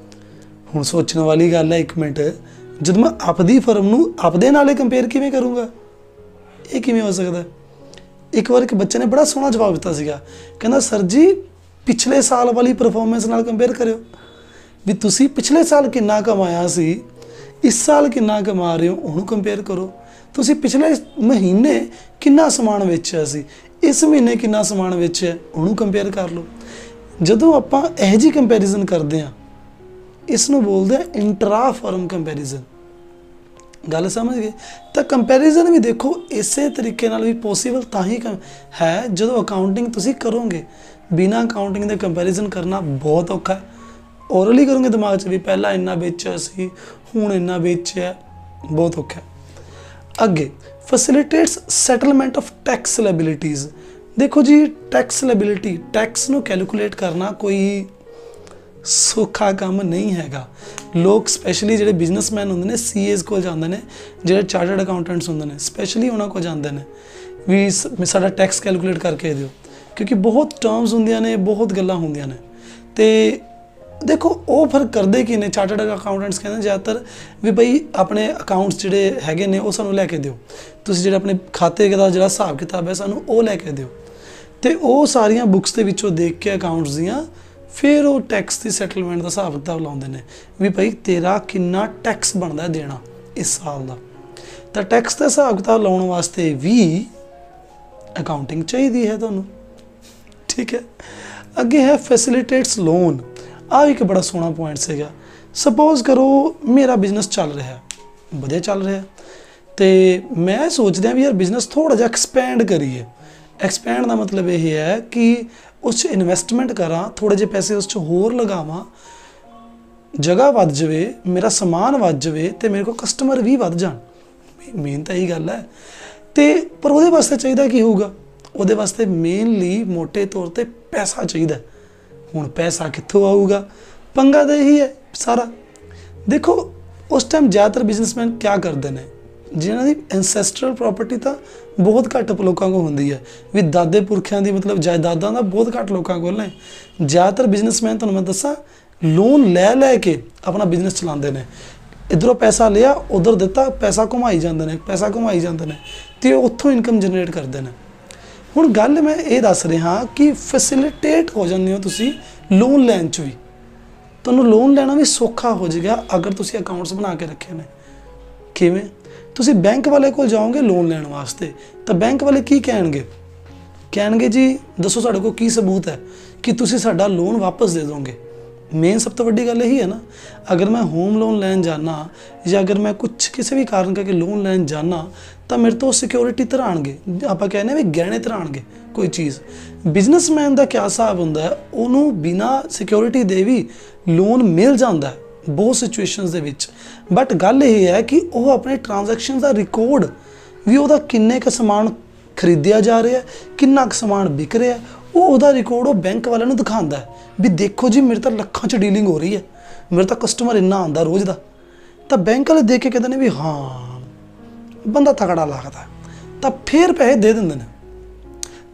ਹੁਣ ਸੋਚਣ ਵਾਲੀ ਗੱਲ ਹੈ, ਇੱਕ ਮਿੰਟ, ਜਦੋਂ ਮੈਂ ਆਪਣੀ ਫਰਮ ਨੂੰ ਆਪਦੇ ਨਾਲ ਹੀ ਕੰਪੇਅਰ ਕਿਵੇਂ ਕਰੂੰਗਾ? ਇਹ ਕਿਵੇਂ ਹੋ ਸਕਦਾ? ਇੱਕ ਵਾਰ ਇੱਕ ਬੱਚੇ ਨੇ ਬੜਾ ਸੋਹਣਾ ਜਵਾਬ ਦਿੱਤਾ ਸੀਗਾ, ਕਹਿੰਦਾ ਸਰ ਜੀ ਪਿਛਲੇ ਸਾਲ ਵਾਲੀ ਪਰਫਾਰਮੈਂਸ ਨਾਲ ਕੰਪੇਅਰ ਕਰਿਓ ਵੀ ਤੁਸੀਂ ਪਿਛਲੇ ਸਾਲ ਕਿੰਨਾ ਕਮਾਇਆ ਸੀ, ਇਸ ਸਾਲ ਕਿੰਨਾ ਕਮਾ ਰਹੇ ਹੋ, ਉਹਨੂੰ ਕੰਪੇਅਰ ਕਰੋ। ਤੁਸੀਂ ਪਿਛਲੇ ਮਹੀਨੇ ਕਿੰਨਾ ਸਮਾਨ ਵੇਚਿਆ ਸੀ, ਇਸ ਮਹੀਨੇ ਕਿੰਨਾ ਸਮਾਨ ਵੇਚਿਆ, ਉਹਨੂੰ ਕੰਪੇਅਰ ਕਰ ਲਓ। ਜਦੋਂ ਆਪਾਂ ਇਹੋ ਜਿਹੀ ਕੰਪੈਰੀਜ਼ਨ ਕਰਦੇ ਹਾਂ, ਇਸ ਨੂੰ ਬੋਲਦੇ ਆ ਇੰਟਰਾ ਫਰਮ ਕੰਪੈਰੀਜ਼ਨ। ਗੱਲ ਸਮਝ ਗਏ? ਤਾਂ ਕੰਪੈਰੀਜ਼ਨ ਵੀ ਦੇਖੋ ਇਸੇ ਤਰੀਕੇ ਨਾਲ ਵੀ ਪੋਸੀਬਲ ਤਾਂ ਹੀ ਹੈ ਜਦੋਂ ਅਕਾਊਂਟਿੰਗ ਤੁਸੀਂ ਕਰੋਗੇ। ਬਿਨਾਂ ਅਕਾਊਂਟਿੰਗ ਦੇ ਕੰਪੈਰੀਜ਼ਨ ਕਰਨਾ ਬਹੁਤ ਔਖਾ ਹੈ। ਓਰਲੀ ਕਰੋਗੇ ਦਿਮਾਗ 'ਚ ਵੀ ਪਹਿਲਾਂ ਇੰਨਾ ਵੇਚਿਆ ਸੀ, ਹੁਣ ਇੰਨਾ ਵੇਚਿਆ, ਬਹੁਤ ਔਖਾ ਹੈ। ਅੱਗੇ ਫੈਸਿਲਿਟੇਟਸ ਸੈਟਲਮੈਂਟ ਆਫ ਟੈਕਸ ਲਾਇਬਿਲਿਟੀਜ਼। ਦੇਖੋ ਜੀ, ਟੈਕਸ ਲਾਇਬਿਲਿਟੀ, ਟੈਕਸ ਨੂੰ ਕੈਲਕੂਲੇਟ ਕਰਨਾ ਕੋਈ ਸੌਖਾ ਕੰਮ ਨਹੀਂ ਹੈਗਾ। ਲੋਕ ਸਪੈਸ਼ਲੀ ਜਿਹੜੇ ਬਿਜ਼ਨਸਮੈਨ ਹੁੰਦੇ ਨੇ, CAs ਕੋਲ ਜਾਂਦੇ ਨੇ, ਜਿਹੜੇ ਚਾਰਟਰਡ ਅਕਾਊਂਟੈਂਟਸ ਹੁੰਦੇ ਨੇ, ਸਪੈਸ਼ਲੀ ਉਹਨਾਂ ਕੋਲ ਜਾਂਦੇ ਨੇ ਵੀ ਸਾਡਾ ਟੈਕਸ ਕੈਲਕੂਲੇਟ ਕਰਕੇ ਦਿਓ, ਕਿਉਂਕਿ ਬਹੁਤ ਟਰਮਸ ਹੁੰਦੀਆਂ ਨੇ, ਬਹੁਤ ਗੱਲਾਂ ਹੁੰਦੀਆਂ ਨੇ। ਤੇ ਦੇਖੋ ਉਹ ਫਿਰ ਕਰਦੇ ਕੀ ਨੇ, ਚਾਰਟਰਡ ਅਕਾਊਂਟੈਂਟਸ ਕਹਿੰਦੇ ਜ਼ਿਆਦਾਤਰ ਵੀ ਬਈ ਆਪਣੇ ਅਕਾਊਂਟਸ ਜਿਹੜੇ ਹੈਗੇ ਨੇ ਉਹ ਸਾਨੂੰ ਲੈ ਕੇ ਦਿਓ, ਤੁਸੀਂ ਜਿਹੜੇ ਆਪਣੇ ਖਾਤੇ ਦਾ ਜਿਹੜਾ ਹਿਸਾਬ ਕਿਤਾਬ ਹੈ ਸਾਨੂੰ ਉਹ ਲੈ ਕੇ ਦਿਓ। ਅਤੇ ਉਹ ਸਾਰੀਆਂ ਬੁੱਕਸ ਦੇ ਵਿੱਚੋਂ ਦੇਖ ਕੇ ਅਕਾਊਂਟਸ ਦੀਆਂ ਫਿਰ ਉਹ ਟੈਕਸ ਦੀ ਸੈਟਲਮੈਂਟ ਦਾ ਹਿਸਾਬ ਕਿਤਾਬ ਲਾਉਂਦੇ ਨੇ ਵੀ ਭਾਈ ਤੇਰਾ ਕਿੰਨਾ ਟੈਕਸ ਬਣਦਾ ਦੇਣਾ ਇਸ ਸਾਲ ਦਾ। ਤਾਂ ਟੈਕਸ ਦਾ ਹਿਸਾਬ ਕਿਤਾਬ ਲਾਉਣ ਵਾਸਤੇ ਵੀ ਅਕਾਊਂਟਿੰਗ ਚਾਹੀਦੀ ਹੈ ਤੁਹਾਨੂੰ, ਠੀਕ ਹੈ। ਅੱਗੇ ਹੈ ਫੈਸਿਲਿਟੇਟਸ ਲੋਨ। ਆਹ ਇੱਕ ਬੜਾ ਸੋਹਣਾ ਪੁਆਇੰਟ ਸੀਗਾ। ਸਪੋਜ਼ ਕਰੋ ਮੇਰਾ ਬਿਜ਼ਨਸ ਚੱਲ ਰਿਹਾ, ਵਧੀਆ ਚੱਲ ਰਿਹਾ, ਅਤੇ ਮੈਂ ਸੋਚਦਾ ਵੀ ਯਾਰ ਬਿਜ਼ਨਸ ਥੋੜ੍ਹਾ ਜਿਹਾ ਐਕਸਪੈਂਡ ਕਰੀਏ। ਐਕਸਪੈਂਡ ਦਾ ਮਤਲਬ ਇਹ ਹੈ ਕਿ ਉਸ 'ਚ ਇਨਵੈਸਟਮੈਂਟ ਕਰਾਂ, ਥੋੜ੍ਹੇ ਜਿਹੇ ਪੈਸੇ ਉਸ 'ਚ ਹੋਰ ਲਗਾਵਾਂ, ਜਗ੍ਹਾ ਵੱਧ ਜਾਵੇ, ਮੇਰਾ ਸਮਾਨ ਵੱਧ ਜਾਵੇ ਅਤੇ ਮੇਰੇ ਕੋਲ ਕਸਟਮਰ ਵੀ ਵੱਧ ਜਾਣ। ਮੇਨ ਤਾਂ ਇਹੀ ਗੱਲ ਹੈ। ਅਤੇ ਪਰ ਉਹਦੇ ਵਾਸਤੇ ਚਾਹੀਦਾ ਕੀ ਹੋਊਗਾ? ਉਹਦੇ ਵਾਸਤੇ ਮੇਨਲੀ ਮੋਟੇ ਤੌਰ 'ਤੇ ਪੈਸਾ ਚਾਹੀਦਾ। ਹੁਣ ਪੈਸਾ ਕਿੱਥੋਂ ਆਊਗਾ? ਪੰਗਾ ਤਾਂ ਇਹੀ ਹੈ ਸਾਰਾ। ਦੇਖੋ ਉਸ ਟਾਈਮ ਜ਼ਿਆਦਾਤਰ ਬਿਜ਼ਨਸਮੈਨ ਕਿਆ ਕਰਦੇ ਨੇ, ਜਿਨ੍ਹਾਂ ਦੀ ਐਂਸੈਸਟਰਲ ਪ੍ਰੋਪਰਟੀ ਤਾਂ ਬਹੁਤ ਘੱਟ ਲੋਕਾਂ ਕੋਲ ਹੁੰਦੀ ਹੈ, ਵੀ ਦਾਦੇ ਪੁਰਖਿਆਂ ਦੀ ਮਤਲਬ ਜਾਇਦਾਦਾਂ ਦਾ ਬਹੁਤ ਘੱਟ ਲੋਕਾਂ ਕੋਲ ਨੇ। ਜ਼ਿਆਦਾਤਰ ਬਿਜ਼ਨਸਮੈਨ ਤੁਹਾਨੂੰ ਮੈਂ ਦੱਸਾਂ ਲੋਨ ਲੈ ਕੇ ਆਪਣਾ ਬਿਜ਼ਨਸ ਚਲਾਉਂਦੇ ਨੇ। ਇੱਧਰੋਂ ਪੈਸਾ ਲਿਆ, ਉੱਧਰ ਦਿੱਤਾ, ਪੈਸਾ ਘੁਮਾਈ ਜਾਂਦੇ ਨੇ ਅਤੇ ਉੱਥੋਂ ਇਨਕਮ ਜਨਰੇਟ ਕਰਦੇ ਨੇ। ਹੁਣ ਗੱਲ ਮੈਂ ਇਹ ਦੱਸ ਰਿਹਾ ਕਿ ਫੈਸਿਲਿਟੇਟ ਹੋ ਜਾਂਦੇ ਹੋ ਤੁਸੀਂ ਲੋਨ ਲੈਣ 'ਚ ਵੀ। ਤੁਹਾਨੂੰ ਲੋਨ ਲੈਣਾ ਵੀ ਸੌਖਾ ਹੋ ਜਾਏਗਾ ਅਗਰ ਤੁਸੀਂ ਅਕਾਊਂਟਸ ਬਣਾ ਕੇ ਰੱਖੇ ਨੇ। ਕਿਵੇਂ? ਤੁਸੀਂ ਬੈਂਕ ਵਾਲੇ ਕੋਲ ਜਾਓਗੇ ਲੋਨ ਲੈਣ ਵਾਸਤੇ, ਤਾਂ ਬੈਂਕ ਵਾਲੇ ਕੀ ਕਹਿਣਗੇ ਜੀ ਦੱਸੋ ਸਾਡੇ ਕੋਲ ਕੀ ਸਬੂਤ ਹੈ ਕਿ ਤੁਸੀਂ ਸਾਡਾ ਲੋਨ ਵਾਪਸ ਦੇ ਦੋਗੇ। ਮੇਨ ਸਭ ਤੋਂ ਵੱਡੀ ਗੱਲ ਇਹੀ ਹੈ ਨਾ। ਅਗਰ ਮੈਂ ਹੋਮ ਲੋਨ ਲੈਣ ਜਾਣਾ ਜਾਂ ਅਗਰ ਮੈਂ ਕਿਸੇ ਵੀ ਕਾਰਨ ਕਰਕੇ ਲੋਨ ਲੈਣ ਜਾਣਾ ਤਾਂ ਮੇਰੇ ਤੋਂ ਸਿਕਿਉਰਿਟੀ ਧਰਾਣਗੇ, ਆਪਾਂ ਕਹਿੰਦੇ ਵੀ ਗਹਿਣੇ ਧਰਾਣਗੇ ਕੋਈ ਚੀਜ਼। ਬਿਜ਼ਨਸਮੈਨ ਦਾ ਕਿਆ ਹਿਸਾਬ ਹੁੰਦਾ, ਉਹਨੂੰ ਬਿਨਾਂ ਸਿਕਿਉਰਿਟੀ ਦੇ ਵੀ ਲੋਨ ਮਿਲ ਜਾਂਦਾ ਬਹੁਤ ਸਿਚੁਏਸ਼ਨਸ ਦੇ ਵਿੱਚ। ਬਟ ਗੱਲ ਇਹ ਹੈ ਕਿ ਉਹ ਆਪਣੇ ਟ੍ਰਾਂਜੈਕਸ਼ਨ ਦਾ ਰਿਕਾਰਡ ਵੀ ਉਹਦਾ ਕਿੰਨੇ ਕੁ ਸਮਾਨ ਖਰੀਦਿਆ ਜਾ ਰਿਹਾ, ਕਿੰਨਾ ਕੁ ਸਮਾਨ ਵਿਕ ਰਿਹਾ, ਉਹਦਾ ਰਿਕਾਰਡ ਉਹ ਬੈਂਕ ਵਾਲਿਆਂ ਨੂੰ ਦਿਖਾਉਂਦਾ ਵੀ ਦੇਖੋ ਜੀ ਮੇਰੇ ਤਾਂ ਲੱਖਾਂ 'ਚ ਡੀਲਿੰਗ ਹੋ ਰਹੀ ਹੈ, ਮੇਰੇ ਤਾਂ ਕਸਟਮਰ ਇੰਨਾ ਆਉਂਦਾ ਰੋਜ਼ ਦਾ। ਤਾਂ ਬੈਂਕ ਵਾਲੇ ਦੇਖ ਕੇ ਕਹਿੰਦੇ ਨੇ ਵੀ ਹਾਂ ਬੰਦਾ ਤਕੜਾ ਲੱਗਦਾ, ਤਾਂ ਫਿਰ ਪੈਸੇ ਦੇ ਦਿੰਦੇ ਨੇ।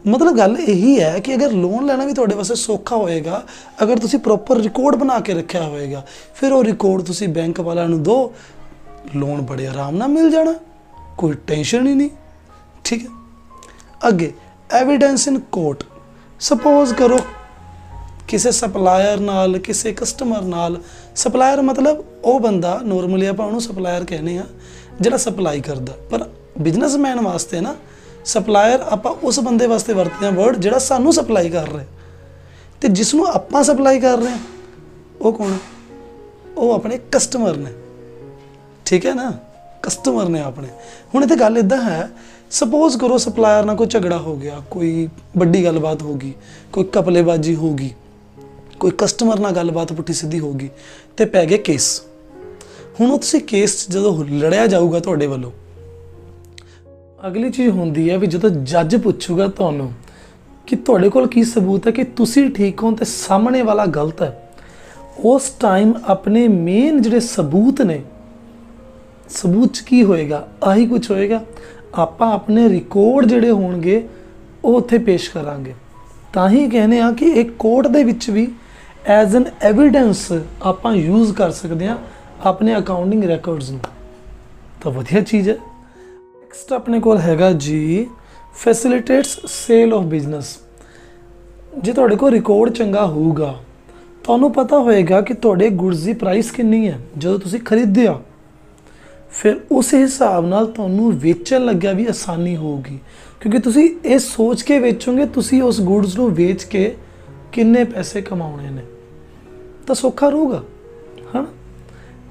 मतलब गल यही है कि अगर लोन लेना भी तुहाडे वास्ते सौखा होएगा अगर तुसी प्रॉपर रिकॉर्ड बना के रखा होएगा, फिर वो रिकॉर्ड तुसी बैंक वालों नूं दो, लोन बड़े आराम नाल मिल जाना, कोई टेंशन ही नहीं। ठीक है। अगे एविडेंस इन कोर्ट। सपोज करो किसी सप्लायर नाल, किसी कस्टमर नाल, सप्लायर मतलब वो बंदा नॉर्मली आपां उहनूं सप्लायर कहने आ जिहड़ा सप्लाई करदा, पर बिजनेसमैन वास्ते ना सप्लायर आपां उस बंदे वास्ते वरतदे हां वर्ड जिहड़ा सानूं सप्लाई कर रहा है, ते जिसनूं आपां सप्लाई कर रहे हैं वो कौन है? वो अपने कस्टमर ने। ठीक है ना, कस्टमर ने अपने। हुण इत्थे गल इदां है, सपोज करो सप्लायर नाल कोई झगड़ा हो गया, कोई वड्डी गलबात होगी, कोई कपलेबाजी होगी, कोई कस्टमर नाल गलबात पुट्ठी सीधी होगी, ते पै गए केस। हुण तुसीं केस जदों लड़िया जाऊगा तुहाडे वल्लों, अगली चीज़ होंदी है भी जो जज पूछूगा तुहानूं कि तुहाडे कोल की सबूत है कि तुसीं ठीक हो ते सामने वाला गलत है, उस टाइम अपने मेन जिहड़े सबूत ने, सबूत की होएगा आही कुछ होएगा, आपां अपने रिकॉर्ड जिहड़े होणगे वो उत्थे पेश करांगे। तां ही कहने आ कि एक कोर्ट दे विच भी एज एन एविडेंस आपां यूज़ कर सकते हैं अपने अकाउंटिंग रिकॉर्ड्स नूं, तो वधिया चीज़ है। नैक्सट अपने कोल हैगा जी फैसिलिटेट्स सेल ऑफ बिजनेस। जे तुहाडे कोल रिकॉर्ड चंगा होऊगा, तुहानूं पता होएगा कि तुहाडे गुड्स की प्राइस कितनी है जदों तुसीं खरीदिया, फिर उस हिसाब नाल तुहानूं वेचण लग्गिया भी आसानी होगी, क्योंकि तुसीं ये सोच के वेचोगे तुसीं उस गुड्स नूं वेच के किन्ने पैसे कमाउणे ने, तो सौखा रहूगा है ना।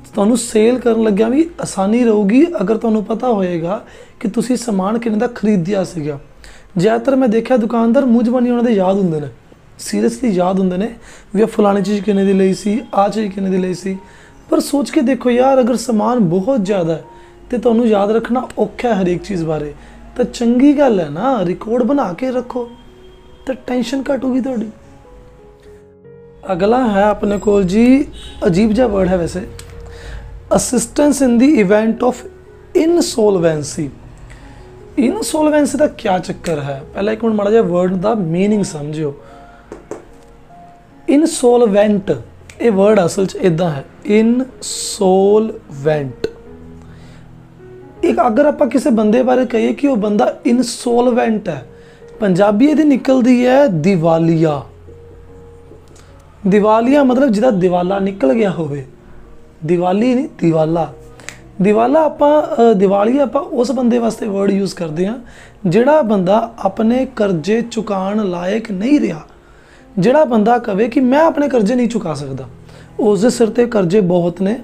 तुहानूं सेल करन लग्गिया भी आसानी रहूगी अगर तुहानूं पता होएगा कि तुसीं समान किन्ने दा खरीदिया सीगा। ज़्यादातर मैं देखा दुकानदार मुंह जबानी उन्हां दे याद हुंदे ने, सीरियसली याद हुंदे ने भी फलानी चीज़ किन्ने दी लई सी, आ चीज़ किन्ने दी लई सी। पर सोच के देखो यार, अगर समान बहुत ज़्यादा है तो तुहानूं याद रखना औखा है हर एक चीज़ बारे, तो चंगी गल है ना रिकॉर्ड बना के रखो तो टेंशन घट होगी तुहाडी। अगला है अपने कोल जी, अजीब जा वर्ड है वैसे, assistance in the event of insolvency. Insolvency का क्या चक्कर है, पहले एक मिनट माड़ा जिहा वर्ड का मीनिंग समझो। इनसोलवेंट ये वर्ड असल च इदा है, इनसोलवेंट। एक अगर आप किसी बंदे बारे कहिए कि वह बंदा इनसोलवेंट है, पंजाबी ये निकलती है दिवालिया। दिवालिया मतलब जिदा दिवाला निकल गया होवे, दिवाली नहीं दिवाला। दिवाला आपां दिवाली आपां उस बंदे वास्ते वर्ड यूज़ करते हैं जिहड़ा बंदा अपने कर्जे चुकाण लायक नहीं रहा, जिहड़ा बंदा कहे कि मैं अपने कर्जे नहीं चुका सकता, उस दे सिर ते कर्जे बहुत ने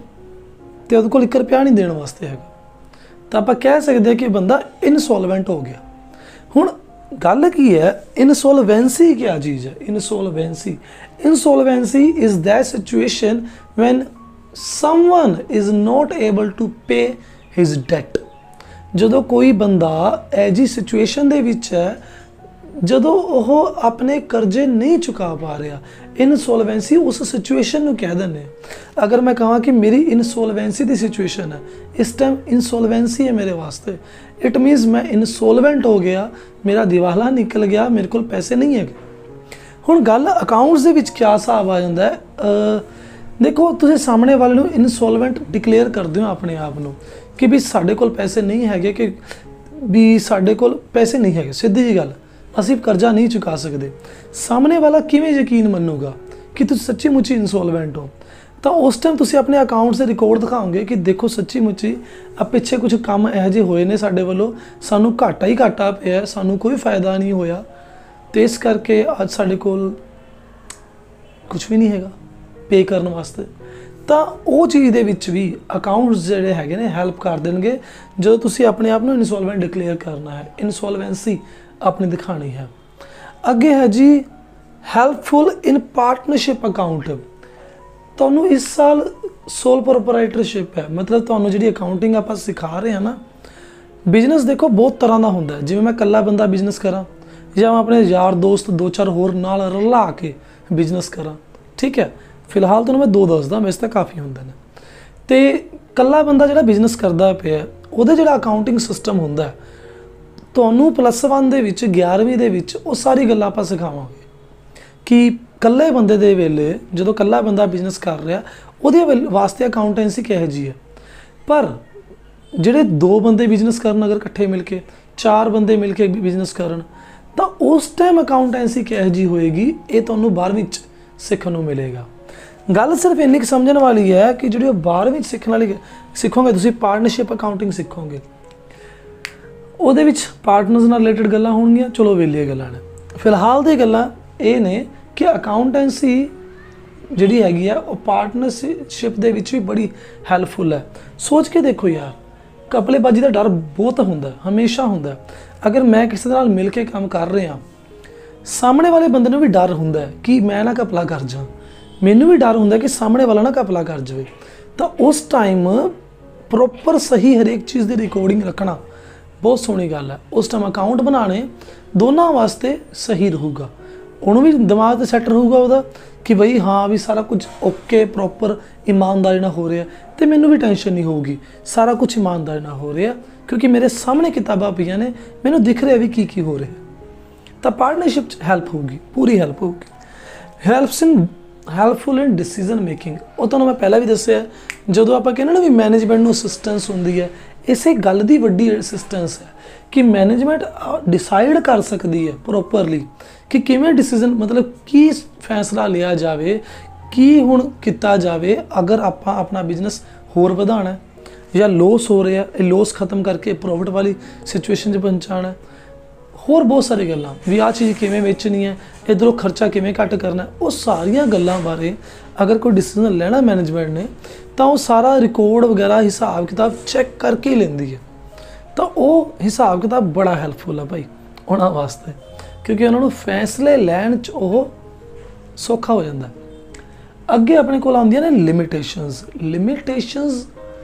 ते उहदे कोल 1 रुपया नहीं देने वास्ते हैगा, तो आप कह सकते हैं कि बंदा इनसोलवेंट हो गया। हुण गल की है, इनसोलवेंसी क्या चीज़ है? Insolvency is that situation when someone is not able to pay his debt. जदों कोई बंदा ऐसी सिचुएशन दे विच है जदों वह अपने कर्जे नहीं चुका पा रहा, इनसोलवेंसी उस सिचुएशन नूं कह दें। अगर मैं कਹਾਂ कि मेरी इनसोलवेंसी की सिचुएशन है, इस टाइम इनसोलवेंसी है मेरे वास्ते, इट मीनस मैं इनसोलवेंट हो गया, मेरा दिवाला निकल गया, मेरे को पैसे नहीं है। हुण गल अकाउंट्स दे विच क्या हिसाब आ जांदा है, देखो तुसीं सामने वाले नूं इनसोलवेंट डिक्लेयर करदे हो अपने आप नूं कि भी साडे कोल पैसे नहीं हैगे, कि भी साडे कोल पैसे नहीं हैगे, सीधी जी गल, असीं कर्जा नहीं चुका सकते। सामने वाला किवें यकीन मन्नूगा कि तुसीं सच्ची मुच्ची इनसोलवेंट हो? तो उस टाइम तुसीं अपने अकाउंट से रिकॉर्ड दिखाओगे कि देखो सच्ची मुच्ची अब पिछे कुछ काम इहो जिहे होए ने साडे वल्लों, सानूं घाटा ही घाटा पिया, सानूं कोई फायदा नहीं होया, तो इस करके अज साडे कोल कुछ भी नहीं हैगा पे करने वास्ते। तो वो चीज़ दे विच भी अकाउंट्स जिहड़े हैगे ने हैल्प कर देणगे जो तुसीं अपने आप नूं इनसोलवेंट डिक्लेयर करना है, इनसोलवेंसी अपनी दिखानी है। अगे है जी हैल्पफुल इन पार्टनरशिप अकाउंट। तुहानूं इस साल सोल प्रोपराइटरशिप है, मतलब तुहानूं जिहड़ी अकाउंटिंग आपां सिखा रहे हैं ना, बिजनेस देखो बहुत तरह का होंदा है, जिवें मैं कल्ला बंदा बिजनेस करा या मैं अपने यार दोस्त 2-4 होर नाल रला के बिजनेस करा, ठीक है। फिलहाल तो मैं 2 दसदा, वैसे तो काफ़ी होंदे ने। ते कल्ला बंदा जिहड़ा बिजनेस करदा पिया, उहदा जिहड़ा अकाउंटिंग सिस्टम हुंदा है, ਤੁਹਾਨੂੰ +1 ਦੇ ਵਿੱਚ 11ਵੀਂ ਦੇ ਵਿੱਚ ਉਹ ਸਾਰੀ ਗੱਲਾਂ ਆਪਾਂ ਸਿਖਾਵਾਂਗੇ ਕਿ ਇਕੱਲੇ ਬੰਦੇ ਦੇ ਵੇਲੇ ਜਦੋਂ ਇਕੱਲਾ ਬੰਦਾ ਬਿਜ਼ਨਸ ਕਰ ਰਿਹਾ ਉਹਦੇ ਵਾਸਤੇ ਅਕਾਊਂਟੈਂਸੀ ਕਿਹੋ ਜਿਹੀ ਹੈ। ਪਰ ਜਿਹੜੇ 2 ਬੰਦੇ ਬਿਜ਼ਨਸ ਕਰਨ ਅਗਰ ਇਕੱਠੇ ਮਿਲ ਕੇ 4 ਬੰਦੇ ਮਿਲ ਕੇ ਬਿਜ਼ਨਸ ਕਰਨ ਤਾਂ ਉਸ ਟਾਈਮ ਅਕਾਊਂਟੈਂਸੀ ਕਿਹੋ ਜਿਹੀ ਹੋਏਗੀ ਇਹ ਤੁਹਾਨੂੰ 12ਵੀਂ 'ਚ ਸਿੱਖਣ ਨੂੰ ਮਿਲੇਗਾ। ਗੱਲ ਸਿਰਫ ਇੰਨੀ ਕੁ ਸਮਝਣ ਵਾਲੀ ਹੈ ਕਿ ਜਿਹੜੀ ਉਹ 12ਵੀਂ 'ਚ ਸਿੱਖਣ ਵਾਲੀ ਸਿੱਖੋਗੇ ਤੁਸੀਂ ਪਾਰਟਨਰਸ਼ਿਪ ਅਕਾਊਂਟਿੰਗ ਸਿੱਖੋਗੇ। ਉਹਦੇ ਵਿੱਚ ਪਾਰਟਨਰਸ ਨਾਲ ਰਿਲੇਟਡ ਗੱਲਾਂ ਹੋਣਗੀਆਂ, ਚਲੋ ਵੇਲੀਆਂ ਗੱਲਾਂ ਨੇ। ਫਿਲਹਾਲ ਦੀ ਗੱਲਾਂ ਇਹ ਨੇ ਕਿ ਅਕਾਊਂਟੈਂਸੀ ਜਿਹੜੀ ਹੈਗੀ ਆ ਉਹ ਪਾਰਟਨਰਸ਼ਿਪ ਦੇ ਵਿੱਚ ਵੀ ਬੜੀ ਹੈਲਪਫੁਲ ਹੈ। ਸੋਚ ਕੇ ਦੇਖੋ ਯਾਰ, ਘਪਲੇਬਾਜ਼ੀ ਦਾ ਡਰ ਬਹੁਤ ਹੁੰਦਾ, ਹਮੇਸ਼ਾ ਹੁੰਦਾ। ਅਗਰ ਮੈਂ ਕਿਸੇ ਨਾਲ ਮਿਲ ਕੇ ਕੰਮ ਕਰ ਰਿਹਾ, ਸਾਹਮਣੇ ਵਾਲੇ ਬੰਦੇ ਨੂੰ ਵੀ ਡਰ ਹੁੰਦਾ ਕਿ ਮੈਂ ਨਾ ਘਪਲਾ ਕਰ ਜਾ, ਮੈਨੂੰ ਵੀ ਡਰ ਹੁੰਦਾ ਕਿ ਸਾਹਮਣੇ ਵਾਲਾ ਨਾ ਘਪਲਾ ਕਰ ਜਾਵੇ। ਤਾਂ ਉਸ ਟਾਈਮ ਪ੍ਰੋਪਰ ਸਹੀ ਹਰੇਕ ਚੀਜ਼ ਦੀ ਰਿਕਾਰਡਿੰਗ ਰੱਖਣਾ ਬਹੁਤ ਸੋਹਣੀ ਗੱਲ ਹੈ। ਉਸ ਟਾਈਮ ਅਕਾਊਂਟ ਬਣਾਉਣੇ ਦੋਨਾਂ ਵਾਸਤੇ ਸਹੀ ਰਹੂਗਾ, ਉਹਨੂੰ ਵੀ ਦਿਮਾਗ 'ਤੇ ਸੈੱਟ ਰਹੂਗਾ ਉਹਦਾ ਕਿ ਬਈ ਹਾਂ ਵੀ ਸਾਰਾ ਕੁਝ ਓਕੇ ਪ੍ਰੋਪਰ ਇਮਾਨਦਾਰੀ ਨਾਲ ਹੋ ਰਿਹਾ, ਅਤੇ ਮੈਨੂੰ ਵੀ ਟੈਨਸ਼ਨ ਨਹੀਂ ਹੋਊਗੀ, ਸਾਰਾ ਕੁਝ ਇਮਾਨਦਾਰੀ ਨਾਲ ਹੋ ਰਿਹਾ ਕਿਉਂਕਿ ਮੇਰੇ ਸਾਹਮਣੇ ਕਿਤਾਬਾਂ ਪਈਆਂ ਨੇ, ਮੈਨੂੰ ਦਿਖ ਰਿਹਾ ਵੀ ਕੀ ਹੋ ਰਿਹਾ। ਤਾਂ ਪਾਰਟਨਰਸ਼ਿਪ 'ਚ ਹੈਲਪ ਹੋਊਗੀ, ਪੂਰੀ ਹੈਲਪ ਹੋਊਗੀ। ਹੈਲਪਫੁਲ ਇਨ ਡਿਸੀਜ਼ਨ ਮੇਕਿੰਗ, ਉਹ ਤੁਹਾਨੂੰ ਮੈਂ ਪਹਿਲਾਂ ਵੀ ਦੱਸਿਆ, ਜਦੋਂ ਆਪਾਂ ਕਹਿੰਦੇ ਨਾ ਵੀ ਮੈਨੇਜਮੈਂਟ ਨੂੰ ਅਸਿਸਟੈਂਸ ਹੁੰਦੀ ਹੈ, ਇਸੇ ਗੱਲ ਦੀ ਵੱਡੀ ਅਸਿਸਟੈਂਸ ਹੈ ਕਿ ਮੈਨੇਜਮੈਂਟ ਡਿਸਾਈਡ ਕਰ ਸਕਦੀ ਹੈ ਪ੍ਰੋਪਰਲੀ ਕਿ ਕਿਵੇਂ ਡਿਸੀਜ਼ਨ ਮਤਲਬ ਕੀ ਫੈਸਲਾ ਲਿਆ ਜਾਵੇ, ਕੀ ਹੁਣ ਕੀਤਾ ਜਾਵੇ ਅਗਰ ਆਪਾਂ ਆਪਣਾ ਬਿਜ਼ਨਸ ਹੋਰ ਵਧਾਉਣਾ ਜਾਂ ਲੋਸ ਹੋ ਰਿਹਾ, ਇਹ ਲੋਸ ਖਤਮ ਕਰਕੇ ਪ੍ਰੋਫਿਟ ਵਾਲੀ ਸਿਚੁਏਸ਼ਨ 'ਚ ਪਹੁੰਚਾਉਣਾ। ਹੋਰ ਬਹੁਤ ਸਾਰੀ ਗੱਲਾਂ ਵੀ ਆਹ ਚੀਜ਼ ਕਿਵੇਂ ਵੇਚਣੀ ਹੈ, ਇੱਧਰੋਂ ਖਰਚਾ ਕਿਵੇਂ ਘੱਟ ਕਰਨਾ, ਉਹ ਸਾਰੀਆਂ ਗੱਲਾਂ ਬਾਰੇ ਅਗਰ ਕੋਈ ਡਿਸੀਜ਼ਨ ਲੈਣਾ ਮੈਨੇਜਮੈਂਟ ਨੇ ਤਾਂ ਉਹ ਸਾਰਾ ਰਿਕਾਰਡ ਵਗੈਰਾ ਹਿਸਾਬ ਕਿਤਾਬ ਚੈੱਕ ਕਰਕੇ ਹੀ ਲੈਂਦੀ ਹੈ। ਤਾਂ ਉਹ ਹਿਸਾਬ ਕਿਤਾਬ ਬੜਾ ਹੈਲਪਫੁਲ ਹੈ ਭਾਈ ਉਹਨਾਂ ਵਾਸਤੇ, ਕਿਉਂਕਿ ਉਹਨਾਂ ਨੂੰ ਫੈਸਲੇ ਲੈਣ 'ਚ ਉਹ ਸੌਖਾ ਹੋ ਜਾਂਦਾ। ਅੱਗੇ ਆਪਣੇ ਕੋਲ ਆਉਂਦੀਆਂ ਨੇ ਲਿਮਿਟੇਸ਼ਨਸ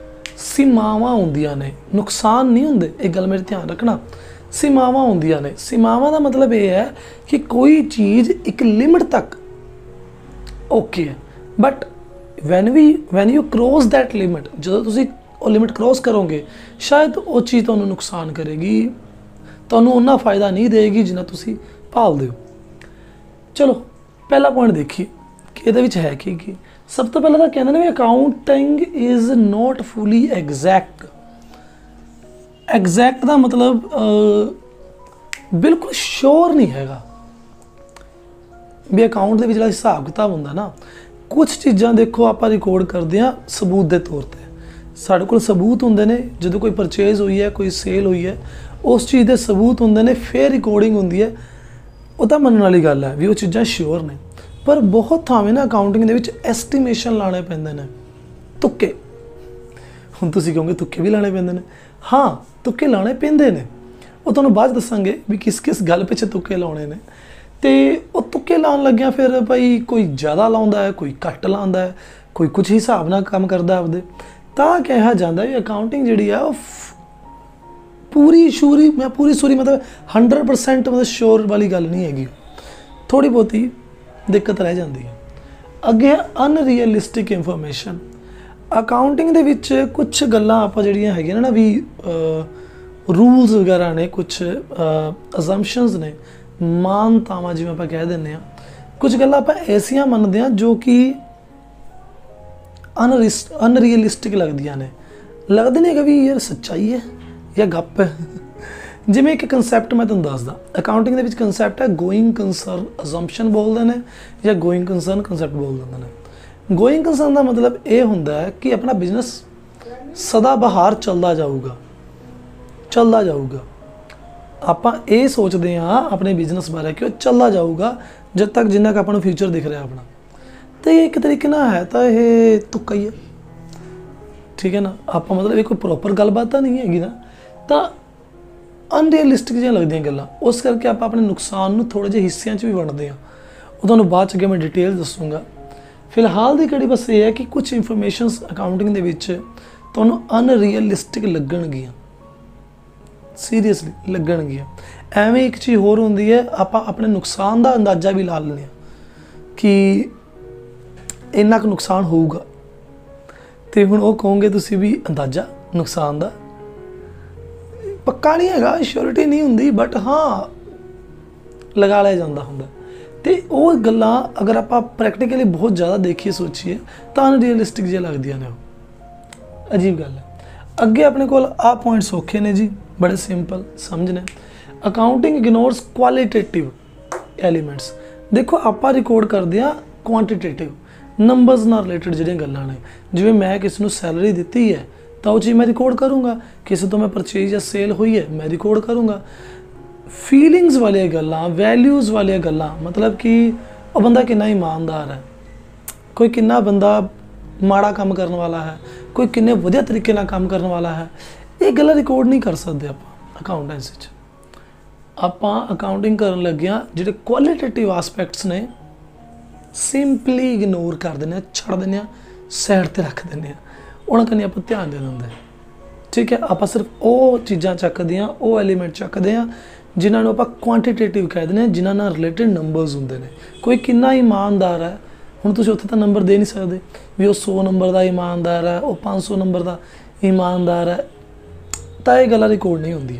ਸੀਮਾਵਾਂ ਹੁੰਦੀਆਂ ਨੇ, ਨੁਕਸਾਨ ਨਹੀਂ ਹੁੰਦੇ, ਇਹ ਗੱਲ ਮੇਰੇ ਧਿਆਨ ਰੱਖਣਾ। ਸੀਮਾਵਾਂ ਹੁੰਦੀਆਂ ਨੇ, ਸੀਮਾਵਾਂ ਦਾ ਮਤਲਬ ਇਹ ਹੈ ਕਿ ਕੋਈ ਚੀਜ਼ ਇੱਕ ਲਿਮਿਟ ਤੱਕ ਓਕੇ ਹੈ, but when you cross that limit, ਜਦੋਂ ਤੁਸੀਂ ਉਹ ਲਿਮਿਟ ਕ੍ਰੋਸ ਕਰੋਗੇ ਸ਼ਾਇਦ ਉਹ ਚੀਜ਼ ਤੁਹਾਨੂੰ ਨੁਕਸਾਨ ਕਰੇਗੀ, ਤੁਹਾਨੂੰ ਉਹਨਾਂ ਫਾਇਦਾ ਨਹੀਂ ਦੇਗੀ ਜਿੰਨਾ ਤੁਸੀਂ ਭਾਲਦੇ ਹੋ। ਚਲੋ ਪਹਿਲਾ ਪੁਆਇੰਟ ਦੇਖੀਏ ਕਿ ਇਹਦੇ ਵਿੱਚ ਹੈ ਕੀ। ਸਭ ਤੋਂ ਪਹਿਲਾਂ ਤਾਂ ਕਹਿੰਦੇ ਨੇ ਵੀ accounting is not fully exact. Exact ਦਾ ਮਤਲਬ ਬਿਲਕੁਲ ਸ਼ੋਰ ਨਹੀਂ ਹੈਗਾ ਵੀ ਅਕਾਊਂਟ ਦੇ ਵਿੱਚ ਜਿਹੜਾ ਹਿਸਾਬ ਕਿਤਾਬ ਹੁੰਦਾ ਨਾ, ਕੁਝ ਚੀਜ਼ਾਂ ਦੇਖੋ ਆਪਾਂ ਰਿਕਾਰਡ ਕਰਦੇ ਹਾਂ ਸਬੂਤ ਦੇ ਤੌਰ 'ਤੇ, ਸਾਡੇ ਕੋਲ ਸਬੂਤ ਹੁੰਦੇ ਨੇ ਜਦੋਂ ਕੋਈ ਪਰਚੇਜ਼ ਹੋਈ ਹੈ, ਕੋਈ ਸੇਲ ਹੋਈ ਹੈ, ਉਸ ਚੀਜ਼ ਦੇ ਸਬੂਤ ਹੁੰਦੇ ਨੇ, ਫਿਰ ਰਿਕਾਰਡਿੰਗ ਹੁੰਦੀ ਹੈ, ਉਹ ਤਾਂ ਮੰਨਣ ਵਾਲੀ ਗੱਲ ਹੈ ਵੀ ਉਹ ਚੀਜ਼ਾਂ ਸ਼ੋਰ ਨੇ। ਪਰ ਬਹੁਤ ਥਾਵੇਂ ਨਾ ਅਕਾਊਂਟਿੰਗ ਦੇ ਵਿੱਚ ਐਸਟੀਮੇਸ਼ਨ ਲਾਣੇ ਪੈਂਦੇ ਨੇ, ਤੁੱਕੇ। ਹੁਣ ਤੁਸੀਂ ਕਹੋਗੇ ਤੁੱਕੇ ਵੀ ਲਾਣੇ ਪੈਂਦੇ ਨੇ, ਹਾਂ ਤੁੱਕੇ ਲਾਣੇ ਪੈਂਦੇ ਨੇ, ਉਹ ਤੁਹਾਨੂੰ ਬਾਅਦ ਦੱਸਾਂਗੇ ਵੀ ਕਿਸ ਗੱਲ ਪਿੱਛੇ ਤੁੱਕੇ ਲਾਉਣੇ ਨੇ। ਅਤੇ ਉਹ ਤੁੱਕੇ ਲਾਉਣ ਲੱਗਿਆ ਫਿਰ ਭਾਈ ਕੋਈ ਜ਼ਿਆਦਾ ਲਾਉਂਦਾ ਹੈ, ਕੋਈ ਘੱਟ ਲਾਉਂਦਾ ਹੈ, ਕੋਈ ਕੁਝ ਹਿਸਾਬ ਨਾਲ ਕੰਮ ਕਰਦਾ ਆਪਦੇ। ਤਾਂ ਕਿਹਾ ਜਾਂਦਾ ਵੀ ਅਕਾਊਂਟਿੰਗ ਜਿਹੜੀ ਆ ਉਹ ਪੂਰੀ ਸੂਰੀ ਮਤਲਬ 100% ਮਤਲਬ ਸ਼ੋਰ ਵਾਲੀ ਗੱਲ ਨਹੀਂ ਹੈਗੀ, ਥੋੜ੍ਹੀ ਬਹੁਤੀ ਦਿੱਕਤ ਰਹਿ ਜਾਂਦੀ ਹੈ। ਅੱਗੇ ਅਨਰੀਅਲਿਸਟਿਕ ਇਨਫੋਰਮੇਸ਼ਨ। ਅਕਾਊਂਟਿੰਗ ਦੇ ਵਿੱਚ ਕੁਛ ਗੱਲਾਂ ਆਪਾਂ ਜਿਹੜੀਆਂ ਹੈਗੀਆਂ ਨਾ ਵੀ ਰੂਲਸ ਵਗੈਰਾ ਨੇ, ਕੁਛ ਅਜ਼ੰਪਸ਼ਨਸ ਨੇ, ਮਾਨਤਾਵਾਂ ਜਿਵੇਂ ਆਪਾਂ ਕਹਿ ਦਿੰਦੇ ਹਾਂ, ਕੁਝ ਗੱਲਾਂ ਆਪਾਂ ਐਸੀਆਂ ਮੰਨਦੇ ਹਾਂ ਜੋ ਕਿ ਅਨਰੀਅਲਿਸਟਿਕ ਲੱਗਦੀਆਂ ਨੇ, ਲੱਗਦੇ ਨੇ ਕਿ ਵੀ ਯਾਰ ਸੱਚਾਈ ਹੈ ਜਾਂ ਗੱਪ ਹੈ। ਜਿਵੇਂ ਇੱਕ ਕਨਸੈਪਟ ਮੈਂ ਤੁਹਾਨੂੰ ਦੱਸਦਾ, ਅਕਾਊਂਟਿੰਗ ਦੇ ਵਿੱਚ ਕਨਸੈਪਟ ਹੈ ਗੋਇੰਗ ਕੰਸਰਨ ਅਜ਼ੰਪਸ਼ਨ ਬੋਲਦੇ ਨੇ ਜਾਂ ਗੋਇੰਗ ਕੰਸਰਨ ਕਨਸੈਪਟ ਬੋਲ ਦਿੰਦੇ ਨੇ। ਗੋਇੰਗ ਕੰਸਰਨ ਦਾ ਮਤਲਬ ਇਹ ਹੁੰਦਾ ਹੈ ਕਿ ਆਪਣਾ ਬਿਜ਼ਨਸ ਸਦਾ ਬਹਾਰ ਚੱਲਦਾ ਜਾਊਗਾ। ਆਪਾਂ ਇਹ ਸੋਚਦੇ ਹਾਂ ਆਪਣੇ ਬਿਜ਼ਨਸ ਬਾਰੇ ਕਿ ਉਹ ਚੱਲਦਾ ਜਾਊਗਾ ਜਦ ਤੱਕ ਜਿੰਨਾ ਕੁ ਆਪਾਂ ਨੂੰ ਫਿਊਚਰ ਦਿਖ ਰਿਹਾ ਆਪਣਾ। ਅਤੇ ਇੱਕ ਤਰੀਕੇ ਨਾਲ ਹੈ ਤਾਂ ਇਹ ਤੁੱਕਾ ਹੀ ਹੈ, ਠੀਕ ਹੈ ਨਾ। ਆਪਾਂ ਮਤਲਬ ਇਹ ਕੋਈ ਪ੍ਰੋਪਰ ਗੱਲਬਾਤ ਤਾਂ ਨਹੀਂ ਹੈਗੀ ਨਾ, ਤਾਂ ਅਨਰੀਅਲਿਸਟਿਕ ਜਿਹੀਆਂ ਲੱਗਦੀਆਂ ਗੱਲਾਂ, ਉਸ ਕਰਕੇ ਆਪਾਂ ਆਪਣੇ ਨੁਕਸਾਨ ਨੂੰ ਥੋੜ੍ਹੇ ਜਿਹੇ ਹਿੱਸਿਆਂ 'ਚ ਵੀ ਵੰਡਦੇ ਹਾਂ। ਉਹ ਤੁਹਾਨੂੰ ਬਾਅਦ 'ਚ ਅੱਗੇ ਮੈਂ ਡਿਟੇਲ ਦੱਸੂੰਗਾ। ਫਿਲਹਾਲ ਦੀ ਘੜੀ ਬਸ ਇਹ ਹੈ ਕਿ ਕੁਛ ਇਨਫੋਰਮੇਸ਼ਨਸ ਅਕਾਊਂਟਿੰਗ ਦੇ ਵਿੱਚ ਤੁਹਾਨੂੰ ਅਨਰੀਅਲਿਸਟਿਕ ਲੱਗਣਗੀਆਂ, ਸੀਰੀਅਸਲੀ ਲੱਗਣਗੀਆਂ। ਐਵੇਂ ਇੱਕ ਚੀਜ਼ ਹੋਰ ਹੁੰਦੀ ਹੈ, ਆਪਾਂ ਆਪਣੇ ਨੁਕਸਾਨ ਦਾ ਅੰਦਾਜ਼ਾ ਵੀ ਲਾ ਲੈਂਦੇ ਹਾਂ ਕਿ ਇੰਨਾ ਕੁ ਨੁਕਸਾਨ ਹੋਊਗਾ, ਅਤੇ ਹੁਣ ਉਹ ਕਹੋਗੇ ਤੁਸੀਂ ਵੀ ਅੰਦਾਜ਼ਾ ਨੁਕਸਾਨ ਦਾ पक्का नहीं हैगा, श्योरिटी नहीं हुंदी, बट हाँ लगा लिया जाता हुंदा। तो वो गल्लां अगर आप प्रैक्टिकली बहुत ज़्यादा देखिए सोचिए तो अनरियलिस्टिक जी लगदियां ने, अजीब गल है। अगे अपने कोल आ पॉइंट सौखे ने जी, बड़े सिंपल समझने। Accounting ignores qualitative elements. देखो आप रिकॉर्ड करते हैं क्वांटिटेटिव नंबरस नाल रिलेटेड जिहड़ियां गल्लां ने, जिवें मैं किसी नूं सैलरी दित्ती है तो वो चीज़ मैं रिकॉर्ड करूँगा, किसी तो मैं परचेज या सेल हुई है मैं रिकॉर्ड करूँगा। फीलिंग्स वाली गल्लां, वैल्यूज़ वाली गल्लां, मतलब कि वो बंदा कितना ईमानदार है, कोई कितना बंदा माड़ा काम करने वाला है, कोई किन्ने वधिया तरीके नाल काम करने वाला है, ये गल्लां रिकॉर्ड नहीं कर सकते आप अकाउंटेंसी च। आपां अकाउंटिंग करन लग्गियां जिहड़े क्वालिटेटिव एस्पैक्ट्स ने सिंपली इग्नोर कर देने, छड़ देने, साइड ते रख देने, उन्हां कन्नै आपां ध्यान दे दिंदे। ठीक है, आप सिर्फ वो चीज़ां चकदे हैं, वो एलीमेंट चकदे हैं जिन्होंने आप क्वांटिटेटिव कह दें, जिन्होंने नाल रिलेटेड नंबरस होंगे ने। कोई कितना ईमानदार है, हुण तुसीं उत्थे तां नंबर दे नहीं सकते भी वो 100 नंबर का ईमानदार है, वो 500 नंबर का ईमानदार है, तो ये गल्लां रिकॉर्ड नहीं होंदी।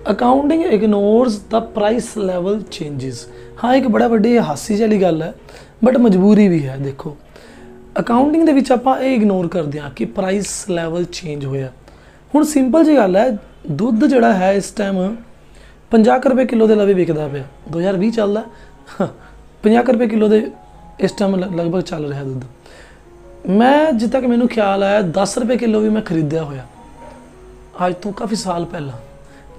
Accounting ignores the price level changes. हाँ, एक बड़ा वड्डी हासी वाली गल है, बट मजबूरी भी है। देखो अकाउंटिंग दे विच आपां ये इग्नोर करते हैं कि प्राइस लैवल चेंज होया। हुण सिंपल जी गल है, दुध जिहड़ा है इस टाइम 50 रुपए किलो के लवे विकदा पिया, 2020 चलदा, 50 रुपए किलो के इस टाइम लगभग चल रहा दुध। मैं जित तक मैनू ख्याल आया 10 रुपए किलो भी मैं खरीदया होया अज तो काफ़ी साल पहला।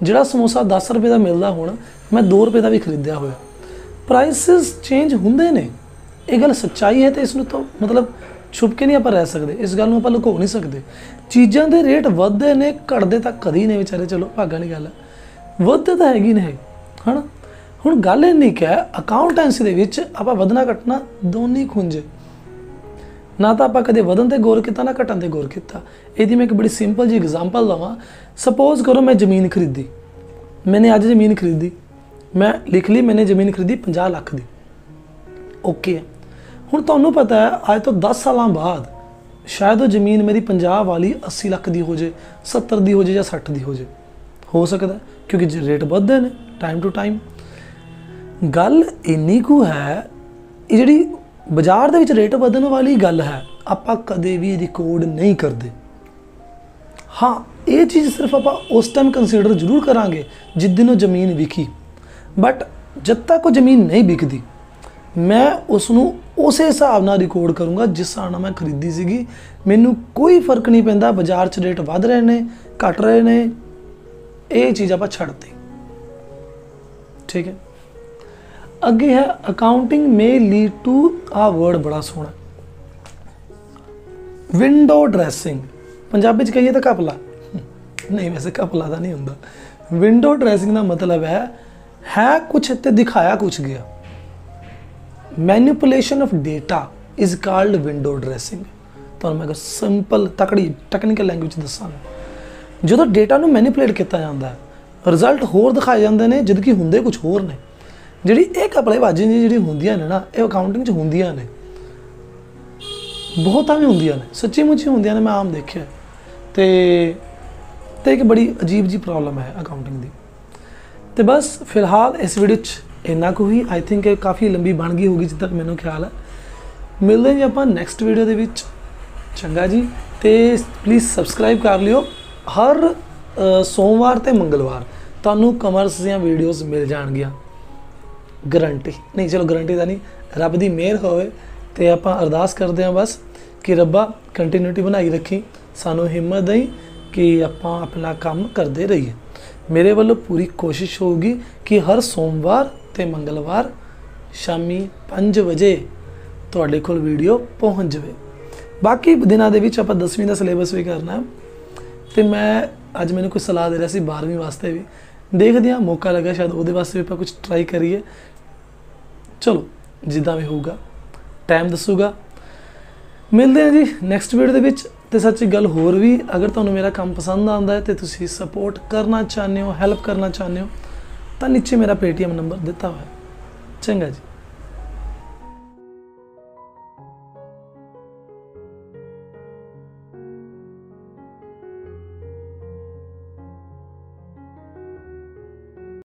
जिहड़ा समोसा 10 रुपए का मिलता हुण मैं 2 रुपए का भी खरीदया होया। प्राइसिस चेंज हुंदे ने, ये गल सच्चाई है, तो इसनूं तो मतलब छुप के नहीं आप रह सकते, इस गल नूं आपां लुको नहीं सकते। चीज़ों के रेट वधदे ने, घटदे तां कदी ने विचारे, चलो भागां वाली गल है, वधदे तां हैगी ने, है ना। हुण गल इन्नी कि अकाउंटेंसी दे विच आपां वधना घटना दोनों ही खुंजे, ना तो आपां कदे वधन ते गौर किया ना घटन ते गौर किया। इहदी मैं एक बड़ी सिंपल जी एग्जाम्पल दवां। सपोज करो मैं ज़मीन खरीदी, मैंने अज ज़मीन खरीदी, मैं लिख ली मैंने ज़मीन खरीदी 50 लाख की, ओके है। हुण तुहानूं पता है अज तो 10 साल बाद शायद वो ज़मीन मेरी 50 वाली 80 लाख की हो जाए, 70 की हो जाए या 60 की हो जाए, हो सकता है, क्योंकि रेट बढ़ते हैं टाइम टू टाइम। गल इन्नी कू है, ये जिहड़ी बाजार दे विच रेट बढ़न वाली गल है, आपां कदे भी रिकॉर्ड नहीं करते। हाँ, ये चीज़ सिर्फ आपां उस टाइम कंसीडर जरूर करांगे जिस दिन वो ज़मीन विकी, बट जब तक वो ज़मीन नहीं विकदी मैं उसनूं उस हिसाब नाल रिकॉर्ड करूँगा जिस हिसाब नाल मैं खरीदी सीगी। मैनूं कोई फर्क नहीं पैंदा बाजार च रेट वध रहे ने घट रहे ने, ये चीज़ आपां छड्डती। ठीक है, अगे है अकाउंटिंग में लीड टू, आ वर्ड बड़ा सोहना, विंडो ड्रैसिंग। पंजाबी च कहिए तो घपला नहीं, वैसे घपला तो नहीं हुंदा। विंडो ड्रैसिंग का मतलब है कुछ ते दिखाया कुछ गया। Manipulation of data is called window dressing. तो मैं अगर सिंपल तकड़ी टैक्नीकल लैंग्वेज दसा, जो डेटा नूं मैनिपुलेट किया जाता है, रिजल्ट होर दिखाए जाते हैं जबकि हुंदे कुछ होर ने। जिहड़ी ये घपलेबाजी जी होंदियां ने ना, ये अकाउंटिंग च होंदियां ने, बहुत भी होंदियां ने, सच्ची मुच्ची होंदियां ने, मैं आम देखिया। तो एक बड़ी अजीब जी प्रॉब्लम है अकाउंटिंग की। तो बस फिलहाल इस वीडियो इन्ना को ही, आई थिंक काफ़ी लंबी बन गई होगी जितना मैनूं ख्याल है। मिलते जी आपां नैक्सट वीडियो दे विच। चंगा जी, तो प्लीज़ सबसक्राइब कर लियो। हर सोमवार ते मंगलवार तुहानूं कमर्स दियां वीडियोज़ मिल जाणगियां, गारंटी नहीं, चलो गारंटी तो नहीं, रब दी मेहर होवे ते आपां अरदास करते हैं बस कि रब्बा कंटीन्यूटी बनाई रखी, सानू हिम्मत दई कि आपां अपना काम करते रहिए। मेरे वालों पूरी कोशिश होगी कि हर सोमवार ते मंगलवार शामी 5 बजे तुहाडे कोल वीडियो पहुँच जाए। बाकी दिनों के विच आपां 10वीं का सिलेबस भी करना है, तो मैं अज मैंने कोई सलाह दे रहा सी 12वीं वास्ते भी, देखते हैं मौका लगा शायद वो वास्ते भी आपां कुछ ट्राई करिए। चलो जिदा भी होगा टाइम दसूगा। मिलते हैं जी नैक्सट वीडियो के विच। तो सच्ची गल होर भी, अगर तुहानूं मेरा काम पसंद आता है तो तुसीं सपोर्ट करना चाहते हो, हैल्प करना चाहते हो, तो नीचे मेरा पेटीएम नंबर दिता हुआ है। चंगा जी।